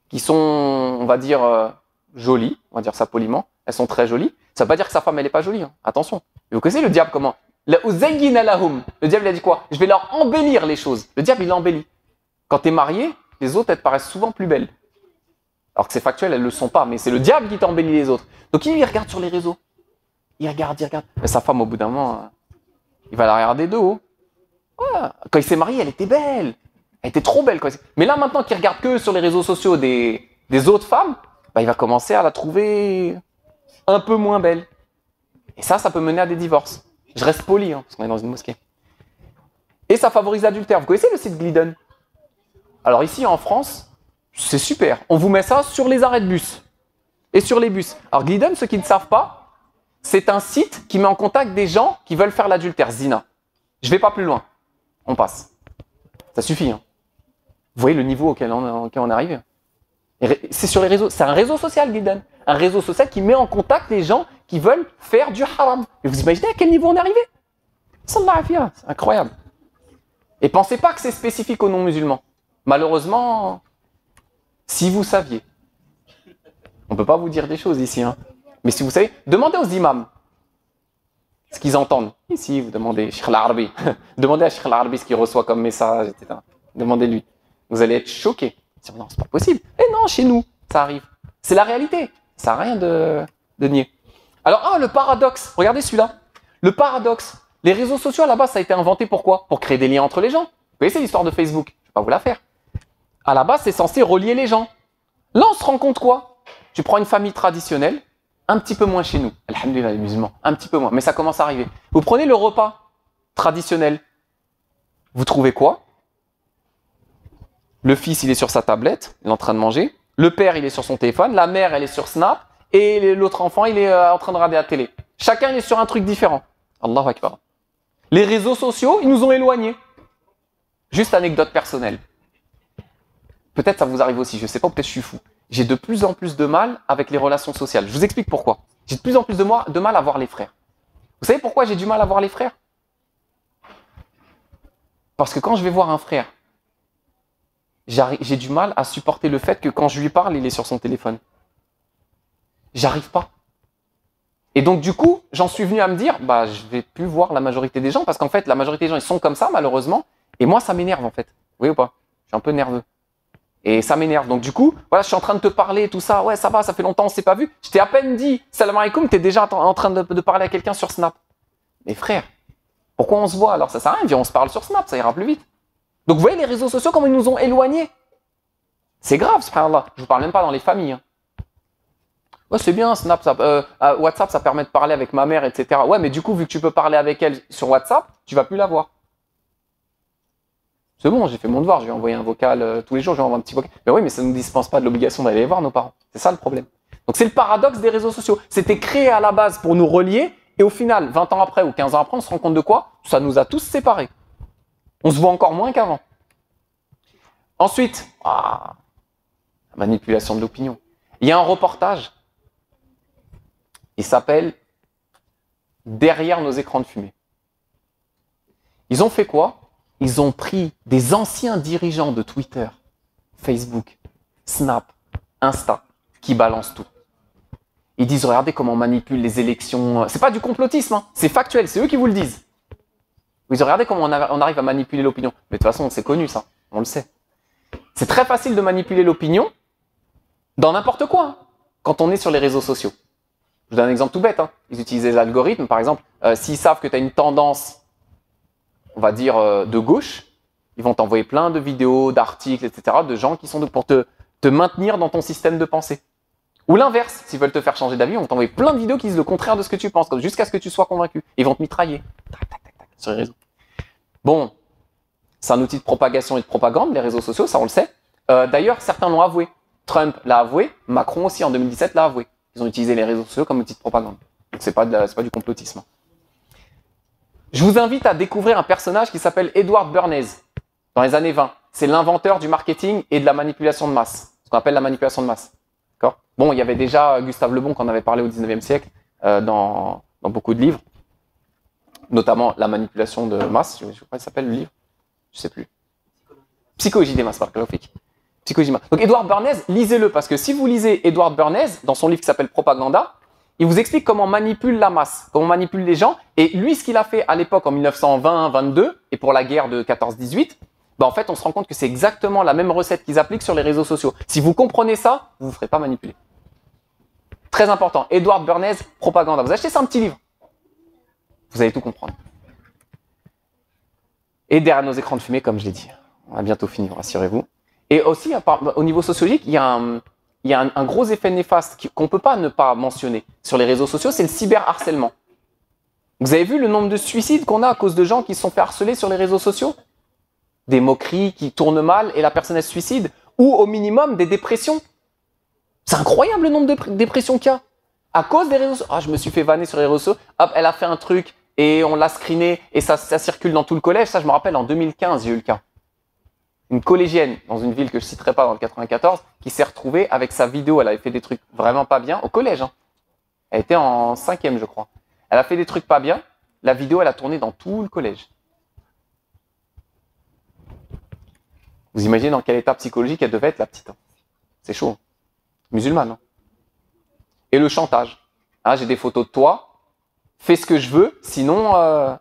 qui sont, on va dire, jolies, on va dire ça poliment, elles sont très jolies. Ça ne veut pas dire que sa femme, elle n'est pas jolie. Hein. Attention. Et vous connaissez le diable comment? Le diable, il a dit quoi? Je vais leur embellir les choses. Le diable, il embellit. Quand tu es marié, les autres, elles te paraissent souvent plus belles. Alors que c'est factuel, elles ne le sont pas, mais c'est le diable qui t'embellit les autres. Donc il regarde sur les réseaux. Il regarde. Mais sa femme, au bout d'un moment, il va la regarder de haut. Ouais. Quand il s'est marié, elle était belle. Elle était trop belle. Mais là, maintenant qu'il regarde que sur les réseaux sociaux des autres femmes, il va commencer à la trouver un peu moins belle. Et ça peut mener à des divorces. Je reste poli, parce qu'on est dans une mosquée. Et ça favorise l'adultère. Vous connaissez le site Glidden? Alors ici, en France, c'est super. On vous met ça sur les arrêts de bus et sur les bus. Alors Glidden, ceux qui ne savent pas, c'est un site qui met en contact des gens qui veulent faire l'adultère, zina. Je vais pas plus loin. On passe. Ça suffit. Hein. Vous voyez le niveau auquel on est arrivé. C'est sur les réseaux. C'est un réseau social, Guidan. Un réseau social qui met en contact les gens qui veulent faire du haram. Et vous imaginez à quel niveau on est arrivé? Sallallahu alayhi wa sallam. C'est incroyable. Et pensez pas que c'est spécifique aux non-musulmans. Malheureusement, si vous saviez, on peut pas vous dire des choses ici, hein. Mais si vous savez, demandez aux imams ce qu'ils entendent. Ici, vous demandez Cheikh al-Arabi. Demandez à Cheikh al-Arabi ce qu'il reçoit comme message, etc. Demandez-lui. Vous allez être choqués. Non, c'est pas possible. Eh non, chez nous, ça arrive. C'est la réalité. Ça n'a rien de nier. Alors, le paradoxe. Regardez celui-là. Le paradoxe. Les réseaux sociaux, à la base, ça a été inventé pour quoi? Pour créer des liens entre les gens. Vous voyez, c'est l'histoire de Facebook. Je ne vais pas vous la faire. À la base, c'est censé relier les gens. Là, on se rend compte quoi? Tu prends une famille traditionnelle, un petit peu moins chez nous. Alhamdulillah, les musulmans, un petit peu moins. Mais ça commence à arriver. Vous prenez le repas traditionnel. Vous trouvez quoi? Le fils, il est sur sa tablette, il est en train de manger. Le père, il est sur son téléphone. La mère, elle est sur Snap. Et l'autre enfant, il est en train de regarder la télé. Chacun est sur un truc différent. Allahu Akbar. Les réseaux sociaux, ils nous ont éloignés. Juste anecdote personnelle. Peut-être ça vous arrive aussi, je ne sais pas, peut-être je suis fou. J'ai de plus en plus de mal avec les relations sociales. Je vous explique pourquoi. J'ai de plus en plus de mal à voir les frères. Vous savez pourquoi j'ai du mal à voir les frères? Parce que quand je vais voir un frère, j'ai du mal à supporter le fait que quand je lui parle, il est sur son téléphone. J'arrive pas. Et donc du coup, j'en suis venu à me dire, je vais plus voir la majorité des gens, parce qu'en fait, la majorité des gens, ils sont comme ça, malheureusement, et moi, ça m'énerve, en fait. Vous voyez ou pas? Je suis un peu nerveux. Et ça m'énerve. Donc du coup, voilà, je suis en train de te parler, tout ça, ouais, ça va, ça fait longtemps, on s'est pas vu. Je t'ai à peine dit, salam alaikum, t'es déjà en train de parler à quelqu'un sur Snap. Mais frère, pourquoi on se voit? Alors ça sert à rien, viens, on se parle sur Snap, ça ira plus vite. Donc vous voyez les réseaux sociaux, comment ils nous ont éloignés. C'est grave, subhanallah. Je vous parle même pas dans les familles. Hein. Ouais, c'est bien, Snap, WhatsApp, ça permet de parler avec ma mère, etc. Ouais, mais du coup, vu que tu peux parler avec elle sur WhatsApp, tu vas plus la voir. C'est bon, j'ai fait mon devoir, je vais envoyer un vocal tous les jours, je vais envoyer un petit vocal. Mais oui, mais ça ne nous dispense pas de l'obligation d'aller les voir, nos parents. C'est ça le problème. Donc c'est le paradoxe des réseaux sociaux. C'était créé à la base pour nous relier, et au final, 20 ans après ou 15 ans après, on se rend compte de quoi? Ça nous a tous séparés. On se voit encore moins qu'avant. Ensuite, manipulation de l'opinion. Il y a un reportage, il s'appelle « Derrière nos écrans de fumée ». Ils ont fait quoi? Ils ont pris des anciens dirigeants de Twitter, Facebook, Snap, Insta, qui balancent tout. Ils disent, regardez comment on manipule les élections. C'est pas du complotisme, hein. C'est factuel, c'est eux qui vous le disent. Ils disent, regardez comment on arrive à manipuler l'opinion. Mais de toute façon, c'est connu ça, on le sait. C'est très facile de manipuler l'opinion dans n'importe quoi, hein, quand on est sur les réseaux sociaux. Je vous donne un exemple tout bête. Hein. Ils utilisent les algorithmes, par exemple, s'ils savent que tu as une tendance, on va dire, de gauche, ils vont t'envoyer plein de vidéos, d'articles, etc., de gens qui sont pour te maintenir dans ton système de pensée. Ou l'inverse, s'ils veulent te faire changer d'avis, ils vont t'envoyer plein de vidéos qui disent le contraire de ce que tu penses, jusqu'à ce que tu sois convaincu. Ils vont te mitrailler. Tac, tac, tac, tac, sur les réseaux. Bon, c'est un outil de propagation et de propagande, les réseaux sociaux, ça on le sait. D'ailleurs, certains l'ont avoué. Trump l'a avoué, Macron aussi en 2017 l'a avoué. Ils ont utilisé les réseaux sociaux comme outil de propagande. Donc c'est pas du complotisme. Je vous invite à découvrir un personnage qui s'appelle Edward Bernays, dans les années 20. C'est l'inventeur du marketing et de la manipulation de masse, ce qu'on appelle la manipulation de masse. Bon, il y avait déjà Gustave Le Bon qu'on avait parlé au 19e siècle dans beaucoup de livres, notamment la manipulation de masse. Je sais pas, il s'appelle le livre, je sais plus. Psychologie des masses, par graphique. Psychologie des masses. Donc Edward Bernays, lisez-le parce que si vous lisez Edward Bernays dans son livre qui s'appelle Propaganda, il vous explique comment on manipule la masse, comment on manipule les gens. Et lui, ce qu'il a fait à l'époque en 1920-22 et pour la guerre de 14-18. En fait, on se rend compte que c'est exactement la même recette qu'ils appliquent sur les réseaux sociaux. Si vous comprenez ça, vous ne vous ferez pas manipuler. Très important. Edward Bernays, Propaganda. Vous achetez ça, un petit livre. Vous allez tout comprendre. Et derrière nos écrans de fumée, comme je l'ai dit. On va bientôt finir, rassurez-vous. Et aussi, au niveau sociologique, il y a un gros effet néfaste qu'on ne peut pas ne pas mentionner sur les réseaux sociaux, c'est le cyberharcèlement. Vous avez vu le nombre de suicides qu'on a à cause de gens qui se sont fait harceler sur les réseaux sociaux? Des moqueries qui tournent mal et la personne elle se suicide, ou au minimum des dépressions. C'est incroyable le nombre de dépressions qu'il y a. À cause des réseaux sociaux. Ah, je me suis fait vanner sur les réseaux sociaux. Hop, elle a fait un truc et on l'a screené et ça circule dans tout le collège. Ça, je me rappelle, en 2015, j'ai eu le cas. Une collégienne dans une ville que je citerai pas dans le 94 qui s'est retrouvée avec sa vidéo. Elle avait fait des trucs vraiment pas bien au collège. Hein. Elle était en 5e, je crois. Elle a fait des trucs pas bien. La vidéo, elle a tourné dans tout le collège. Vous imaginez dans quel état psychologique elle devait être, la petite. Hein. C'est chaud. Musulmane. Hein. Et le chantage. Ah, j'ai des photos de toi. Fais ce que je veux, sinon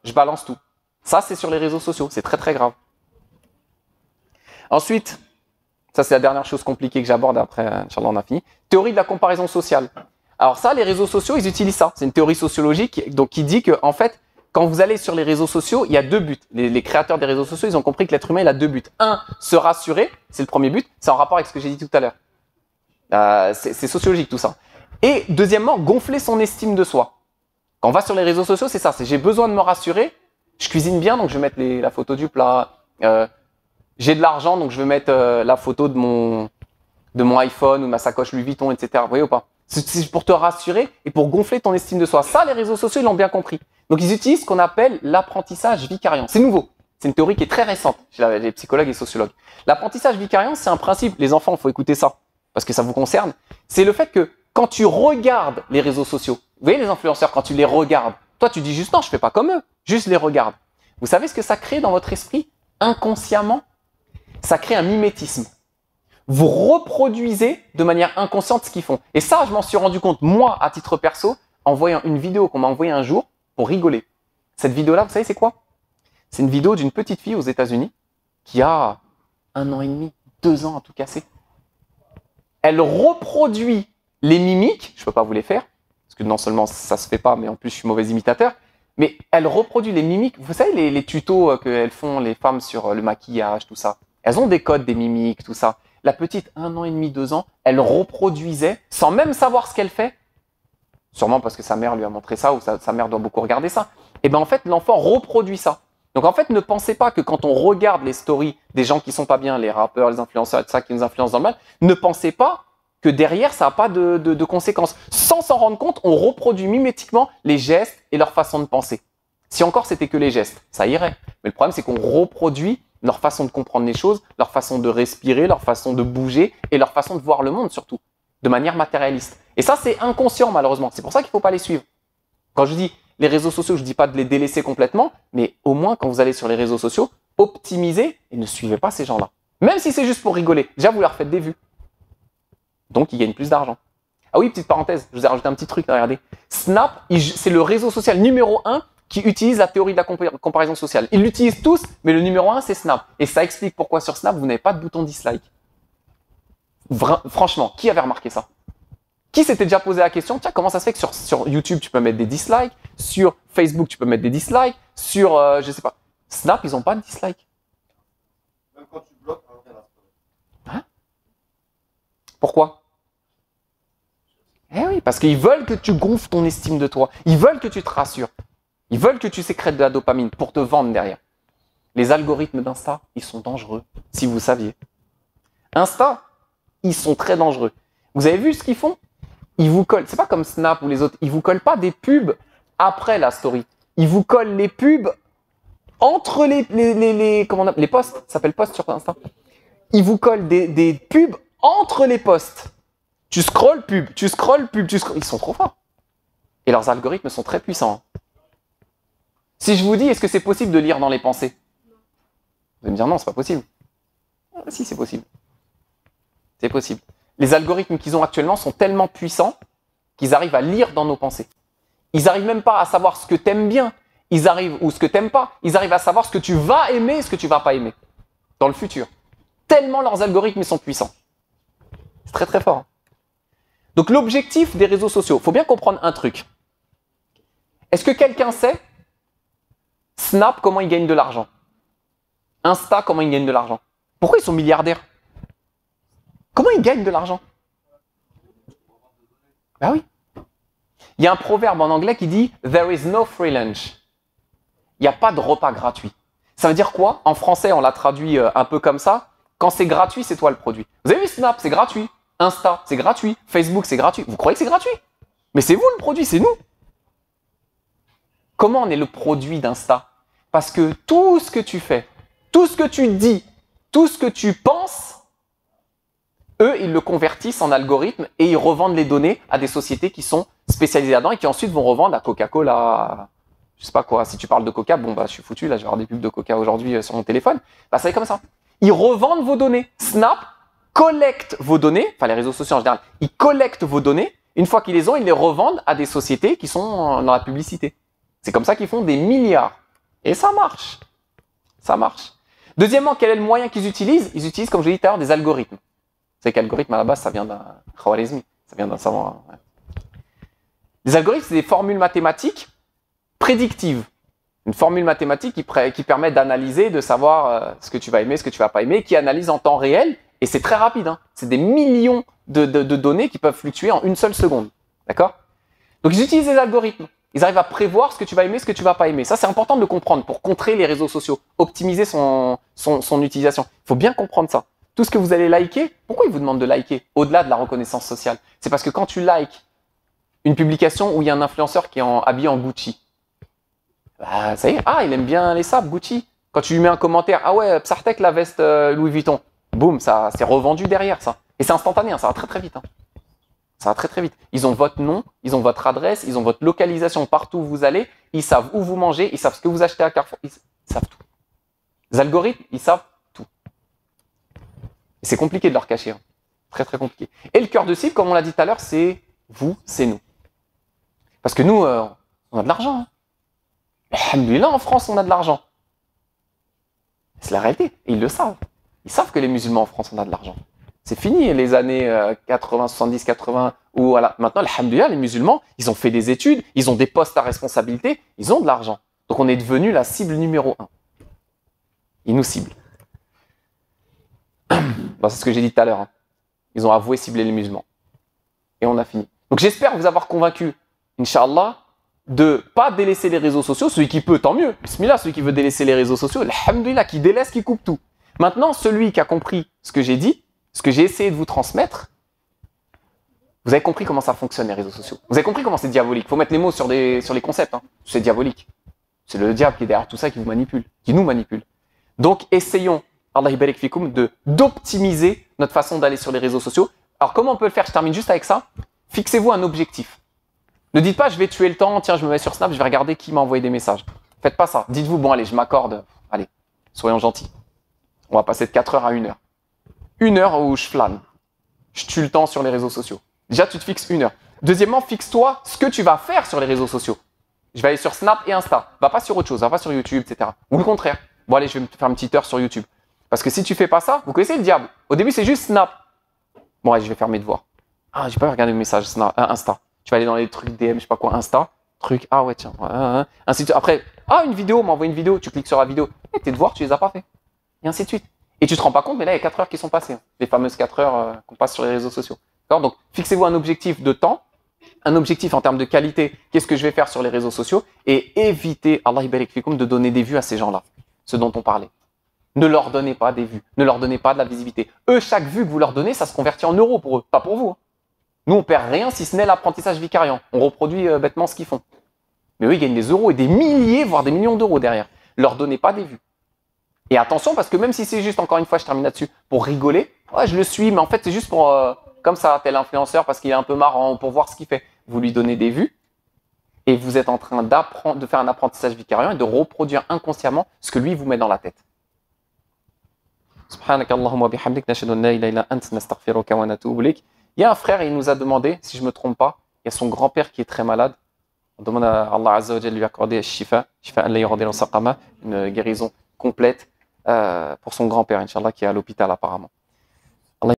je balance tout. Ça, c'est sur les réseaux sociaux. C'est très, très grave. Ensuite, ça, c'est la dernière chose compliquée que j'aborde. Après, Inch'Allah, on a fini. Théorie de la comparaison sociale. Alors ça, les réseaux sociaux, ils utilisent ça. C'est une théorie sociologique donc, qui dit que, en fait, quand vous allez sur les réseaux sociaux, il y a deux buts. Les créateurs des réseaux sociaux, ils ont compris que l'être humain, il a deux buts. Un, se rassurer, c'est le premier but. C'est en rapport avec ce que j'ai dit tout à l'heure. C'est sociologique tout ça. Et deuxièmement, gonfler son estime de soi. Quand on va sur les réseaux sociaux, c'est ça. C'est j'ai besoin de me rassurer. Je cuisine bien, donc je vais mettre la photo du plat. J'ai de l'argent, donc je vais mettre la photo de mon iPhone ou de ma sacoche Louis Vuitton, etc. Vous voyez ou pas? C'est pour te rassurer et pour gonfler ton estime de soi. Ça, les réseaux sociaux, ils l'ont bien compris. Donc, ils utilisent ce qu'on appelle l'apprentissage vicariant. C'est nouveau. C'est une théorie qui est très récente chez les psychologues et sociologues. L'apprentissage vicariant, c'est un principe. Les enfants, il faut écouter ça parce que ça vous concerne. C'est le fait que quand tu regardes les réseaux sociaux, vous voyez les influenceurs, quand tu les regardes, toi, tu dis juste non, je fais pas comme eux. Juste les regarde. Vous savez ce que ça crée dans votre esprit inconsciemment? Ça crée un mimétisme. Vous reproduisez de manière inconsciente ce qu'ils font. Et ça, je m'en suis rendu compte, moi, à titre perso, en voyant une vidéo qu'on m'a envoyée un jour pour rigoler. Cette vidéo-là, vous savez, c'est quoi? C'est une vidéo d'une petite fille aux États-Unis qui a 1 an et demi, 2 ans à tout casser. Elle reproduit les mimiques, je ne peux pas vous les faire, parce que non seulement ça se fait pas, mais en plus je suis mauvais imitateur, mais elle reproduit les mimiques. Vous savez, les tutos qu'elles font, les femmes, sur le maquillage, tout ça. Elles ont des codes, des mimiques, tout ça. La petite, 1 an et demi, 2 ans, elle reproduisait, sans même savoir ce qu'elle fait, sûrement parce que sa mère lui a montré ça, ou sa mère doit beaucoup regarder ça. Et bien en fait, l'enfant reproduit ça. Donc en fait, ne pensez pas que quand on regarde les stories des gens qui sont pas bien, les rappeurs, les influenceurs, et tout ça, qui nous influencent dans le mal, ne pensez pas que derrière, ça n'a pas de conséquences. Sans s'en rendre compte, on reproduit mimétiquement les gestes et leur façon de penser. Si encore c'était que les gestes, ça irait. Mais le problème, c'est qu'on reproduit leur façon de comprendre les choses, leur façon de respirer, leur façon de bouger et leur façon de voir le monde surtout, de manière matérialiste. Et ça, c'est inconscient malheureusement. C'est pour ça qu'il ne faut pas les suivre. Quand je dis les réseaux sociaux, je ne dis pas de les délaisser complètement, mais au moins quand vous allez sur les réseaux sociaux, optimisez et ne suivez pas ces gens-là. Même si c'est juste pour rigoler. Déjà, vous leur faites des vues. Donc, ils gagnent plus d'argent. Ah oui, petite parenthèse, je vous ai rajouté un petit truc, regardez. Snap, c'est le réseau social numéro 1 qui utilise la théorie de la comparaison sociale. Ils l'utilisent tous, mais le numéro 1, c'est Snap. Et ça explique pourquoi sur Snap, vous n'avez pas de bouton dislike. Franchement, qui avait remarqué ça? Qui s'était déjà posé la question, tiens, comment ça se fait que sur YouTube, tu peux mettre des dislikes, sur Facebook, tu peux mettre des dislikes, sur, je sais pas, Snap, ils n'ont pas de dislikes. Même quand tu bloques, on revient là. Hein? Pourquoi? Eh oui, parce qu'ils veulent que tu gonfles ton estime de toi. Ils veulent que tu te rassures. Ils veulent que tu sécrètes de la dopamine pour te vendre derrière. Les algorithmes d'Insta, ils sont dangereux, si vous saviez. Insta, ils sont très dangereux. Vous avez vu ce qu'ils font? Ils vous collent, c'est pas comme Snap ou les autres, ils vous collent pas des pubs après la story. Ils vous collent les pubs entre les posts. Ça s'appelle posts sur Insta. Ils vous collent des pubs entre les posts. Tu scrolles pub, tu scrolles pub, tu scrolles. Ils sont trop forts. Et leurs algorithmes sont très puissants. Si je vous dis, est-ce que c'est possible de lire dans les pensées? Vous allez me dire non, c'est pas possible. Ah, si, c'est possible. C'est possible. Les algorithmes qu'ils ont actuellement sont tellement puissants qu'ils arrivent à lire dans nos pensées. Ils n'arrivent même pas à savoir ce que tu aimes bien, ou ce que tu n'aimes pas. Ils arrivent à savoir ce que tu vas aimer et ce que tu ne vas pas aimer dans le futur. Tellement leurs algorithmes sont puissants. C'est très très fort. Donc l'objectif des réseaux sociaux, il faut bien comprendre un truc. Est-ce que quelqu'un sait Snap, comment ils gagnent de l'argent? Insta, comment ils gagnent de l'argent? Pourquoi ils sont milliardaires? Comment ils gagnent de l'argent? Ben oui. Il y a un proverbe en anglais qui dit « There is no free lunch ». Il n'y a pas de repas gratuit. Ça veut dire quoi? En français, on l'a traduit un peu comme ça. Quand c'est gratuit, c'est toi le produit. Vous avez vu Snap, c'est gratuit. Insta, c'est gratuit. Facebook, c'est gratuit. Vous croyez que c'est gratuit? Mais c'est vous le produit, c'est nous. Comment on est le produit d'Insta? Parce que tout ce que tu fais, tout ce que tu dis, tout ce que tu penses, eux, ils le convertissent en algorithme et ils revendent les données à des sociétés qui sont spécialisées là-dedans et qui ensuite vont revendre à Coca-Cola, je sais pas quoi. Si tu parles de Coca, bon bah je suis foutu, là je vais avoir des pubs de Coca aujourd'hui sur mon téléphone. Bah ça va être comme ça. Ils revendent vos données. Snap collecte vos données, enfin les réseaux sociaux en général, ils collectent vos données. Une fois qu'ils les ont, ils les revendent à des sociétés qui sont dans la publicité. C'est comme ça qu'ils font des milliards. Et ça marche. Ça marche. Deuxièmement, quel est le moyen qu'ils utilisent? Ils utilisent, comme je l'ai dit tout à l'heure, des algorithmes. Vous savez qu'algorithme, à la base, ça vient d'un Khwarizmi. Ça vient d'un savant. Ouais. Les algorithmes, c'est des formules mathématiques prédictives. Une formule mathématique qui permet d'analyser, de savoir ce que tu vas aimer, ce que tu vas pas aimer, qui analyse en temps réel. Et c'est très rapide. Hein. C'est des millions de données qui peuvent fluctuer en une seule seconde. D'accord? Donc, ils utilisent des algorithmes. Ils arrivent à prévoir ce que tu vas aimer, ce que tu vas pas aimer. Ça, c'est important de le comprendre pour contrer les réseaux sociaux, optimiser son utilisation. Il faut bien comprendre ça. Tout ce que vous allez liker, pourquoi ils vous demandent de liker au-delà de la reconnaissance sociale? C'est parce que quand tu likes une publication où il y a un influenceur qui est habillé en Gucci, bah, ça y est, il aime bien les sapes Gucci. Quand tu lui mets un commentaire, ah ouais, Psartek, la veste Louis Vuitton, boum, ça c'est revendu derrière ça. Et c'est instantané, hein, ça va très très vite. Hein. Ça va très très vite. Ils ont votre nom, ils ont votre adresse, ils ont votre localisation partout où vous allez, ils savent où vous mangez, ils savent ce que vous achetez à Carrefour, ils savent tout. Les algorithmes, ils savent tout. Et c'est compliqué de leur cacher. Hein. Très très compliqué. Et le cœur de cible, comme on l'a dit tout à l'heure, c'est vous, c'est nous. Parce que nous, on a de l'argent. Hein. Alhamdoulilah, en France, on a de l'argent. C'est la réalité. Et ils le savent. Ils savent que les musulmans en France, on a de l'argent. C'est fini les années 80, 70, 80, où voilà. Maintenant, alhamdoulilah, les musulmans, ils ont fait des études, ils ont des postes à responsabilité, ils ont de l'argent. Donc on est devenu la cible numéro 1. Ils nous ciblent. Bon, c'est ce que j'ai dit tout à l'heure. Hein. Ils ont avoué cibler les musulmans. Et on a fini. Donc j'espère vous avoir convaincu, Inch'Allah, de pas délaisser les réseaux sociaux. Celui qui peut, tant mieux. Bismillah, celui qui veut délaisser les réseaux sociaux, alhamdoulilah, qui délaisse, qui coupe tout. Maintenant, celui qui a compris ce que j'ai dit, ce que j'ai essayé de vous transmettre, vous avez compris comment ça fonctionne les réseaux sociaux. Vous avez compris comment c'est diabolique. Il faut mettre les mots sur les concepts. Hein. C'est diabolique. C'est le diable qui est derrière tout ça qui vous manipule, qui nous manipule. Donc essayons, Allah barik fikoum, d'optimiser notre façon d'aller sur les réseaux sociaux. Alors comment on peut le faire? Je termine juste avec ça. Fixez-vous un objectif. Ne dites pas je vais tuer le temps, tiens je me mets sur Snap, je vais regarder qui m'a envoyé des messages. Faites pas ça. Dites-vous bon allez je m'accorde, allez, soyons gentils. On va passer de 4 heures à 1 heure. 1 heure où je flâne. Je tue le temps sur les réseaux sociaux. Déjà, tu te fixes 1 heure. Deuxièmement, fixe-toi ce que tu vas faire sur les réseaux sociaux. Je vais aller sur Snap et Insta. Va pas sur autre chose, va pas sur YouTube, etc. Ou le contraire. Bon, allez, je vais me faire une petite heure sur YouTube. Parce que si tu fais pas ça, vous connaissez le diable. Au début, c'est juste Snap. Bon, allez, je vais faire mes devoirs. Ah, j'ai pas regardé le message Insta. Tu vas aller dans les trucs DM, je sais pas quoi, Insta. Truc, ah ouais, tiens. Ainsi de suite. Après, une vidéo, m'envoie une vidéo. Tu cliques sur la vidéo. Et tes devoirs, tu les as pas fait. Et ainsi de suite. Et tu te rends pas compte, mais là, il y a 4 heures qui sont passées. Les fameuses 4 heures qu'on passe sur les réseaux sociaux. D'accord? Donc, fixez-vous un objectif de temps, un objectif en termes de qualité. Qu'est-ce que je vais faire sur les réseaux sociaux? Et évitez, Allah barik fikoum, de donner des vues à ces gens-là. Ceux dont on parlait. Ne leur donnez pas des vues. Ne leur donnez pas de la visibilité. Eux, chaque vue que vous leur donnez, ça se convertit en euros pour eux. Pas pour vous. Hein. Nous, on perd rien si ce n'est l'apprentissage vicariant. On reproduit bêtement ce qu'ils font. Mais eux, ils gagnent des euros et des milliers, voire des millions d'euros derrière. Leur donnez pas des vues. Et attention, parce que même si c'est juste, encore une fois, je termine là-dessus, pour rigoler, ouais, je le suis, mais en fait, c'est juste pour, comme ça, tel influenceur, parce qu'il est un peu marrant, pour voir ce qu'il fait. Vous lui donnez des vues, et vous êtes en train de faire un apprentissage vicariant et de reproduire inconsciemment ce que lui vous met dans la tête. Subhanakallahumma bihamdik, nashhadu an la ilaha illa ant, nastaghfiruka wa natubu ilayk. Il y a un frère, il nous a demandé, si je ne me trompe pas, il y a son grand-père qui est très malade. On demande à Allah Azza wa Jalla de lui accorder une guérison complète pour son grand-père, Inch'Allah, qui est à l'hôpital apparemment.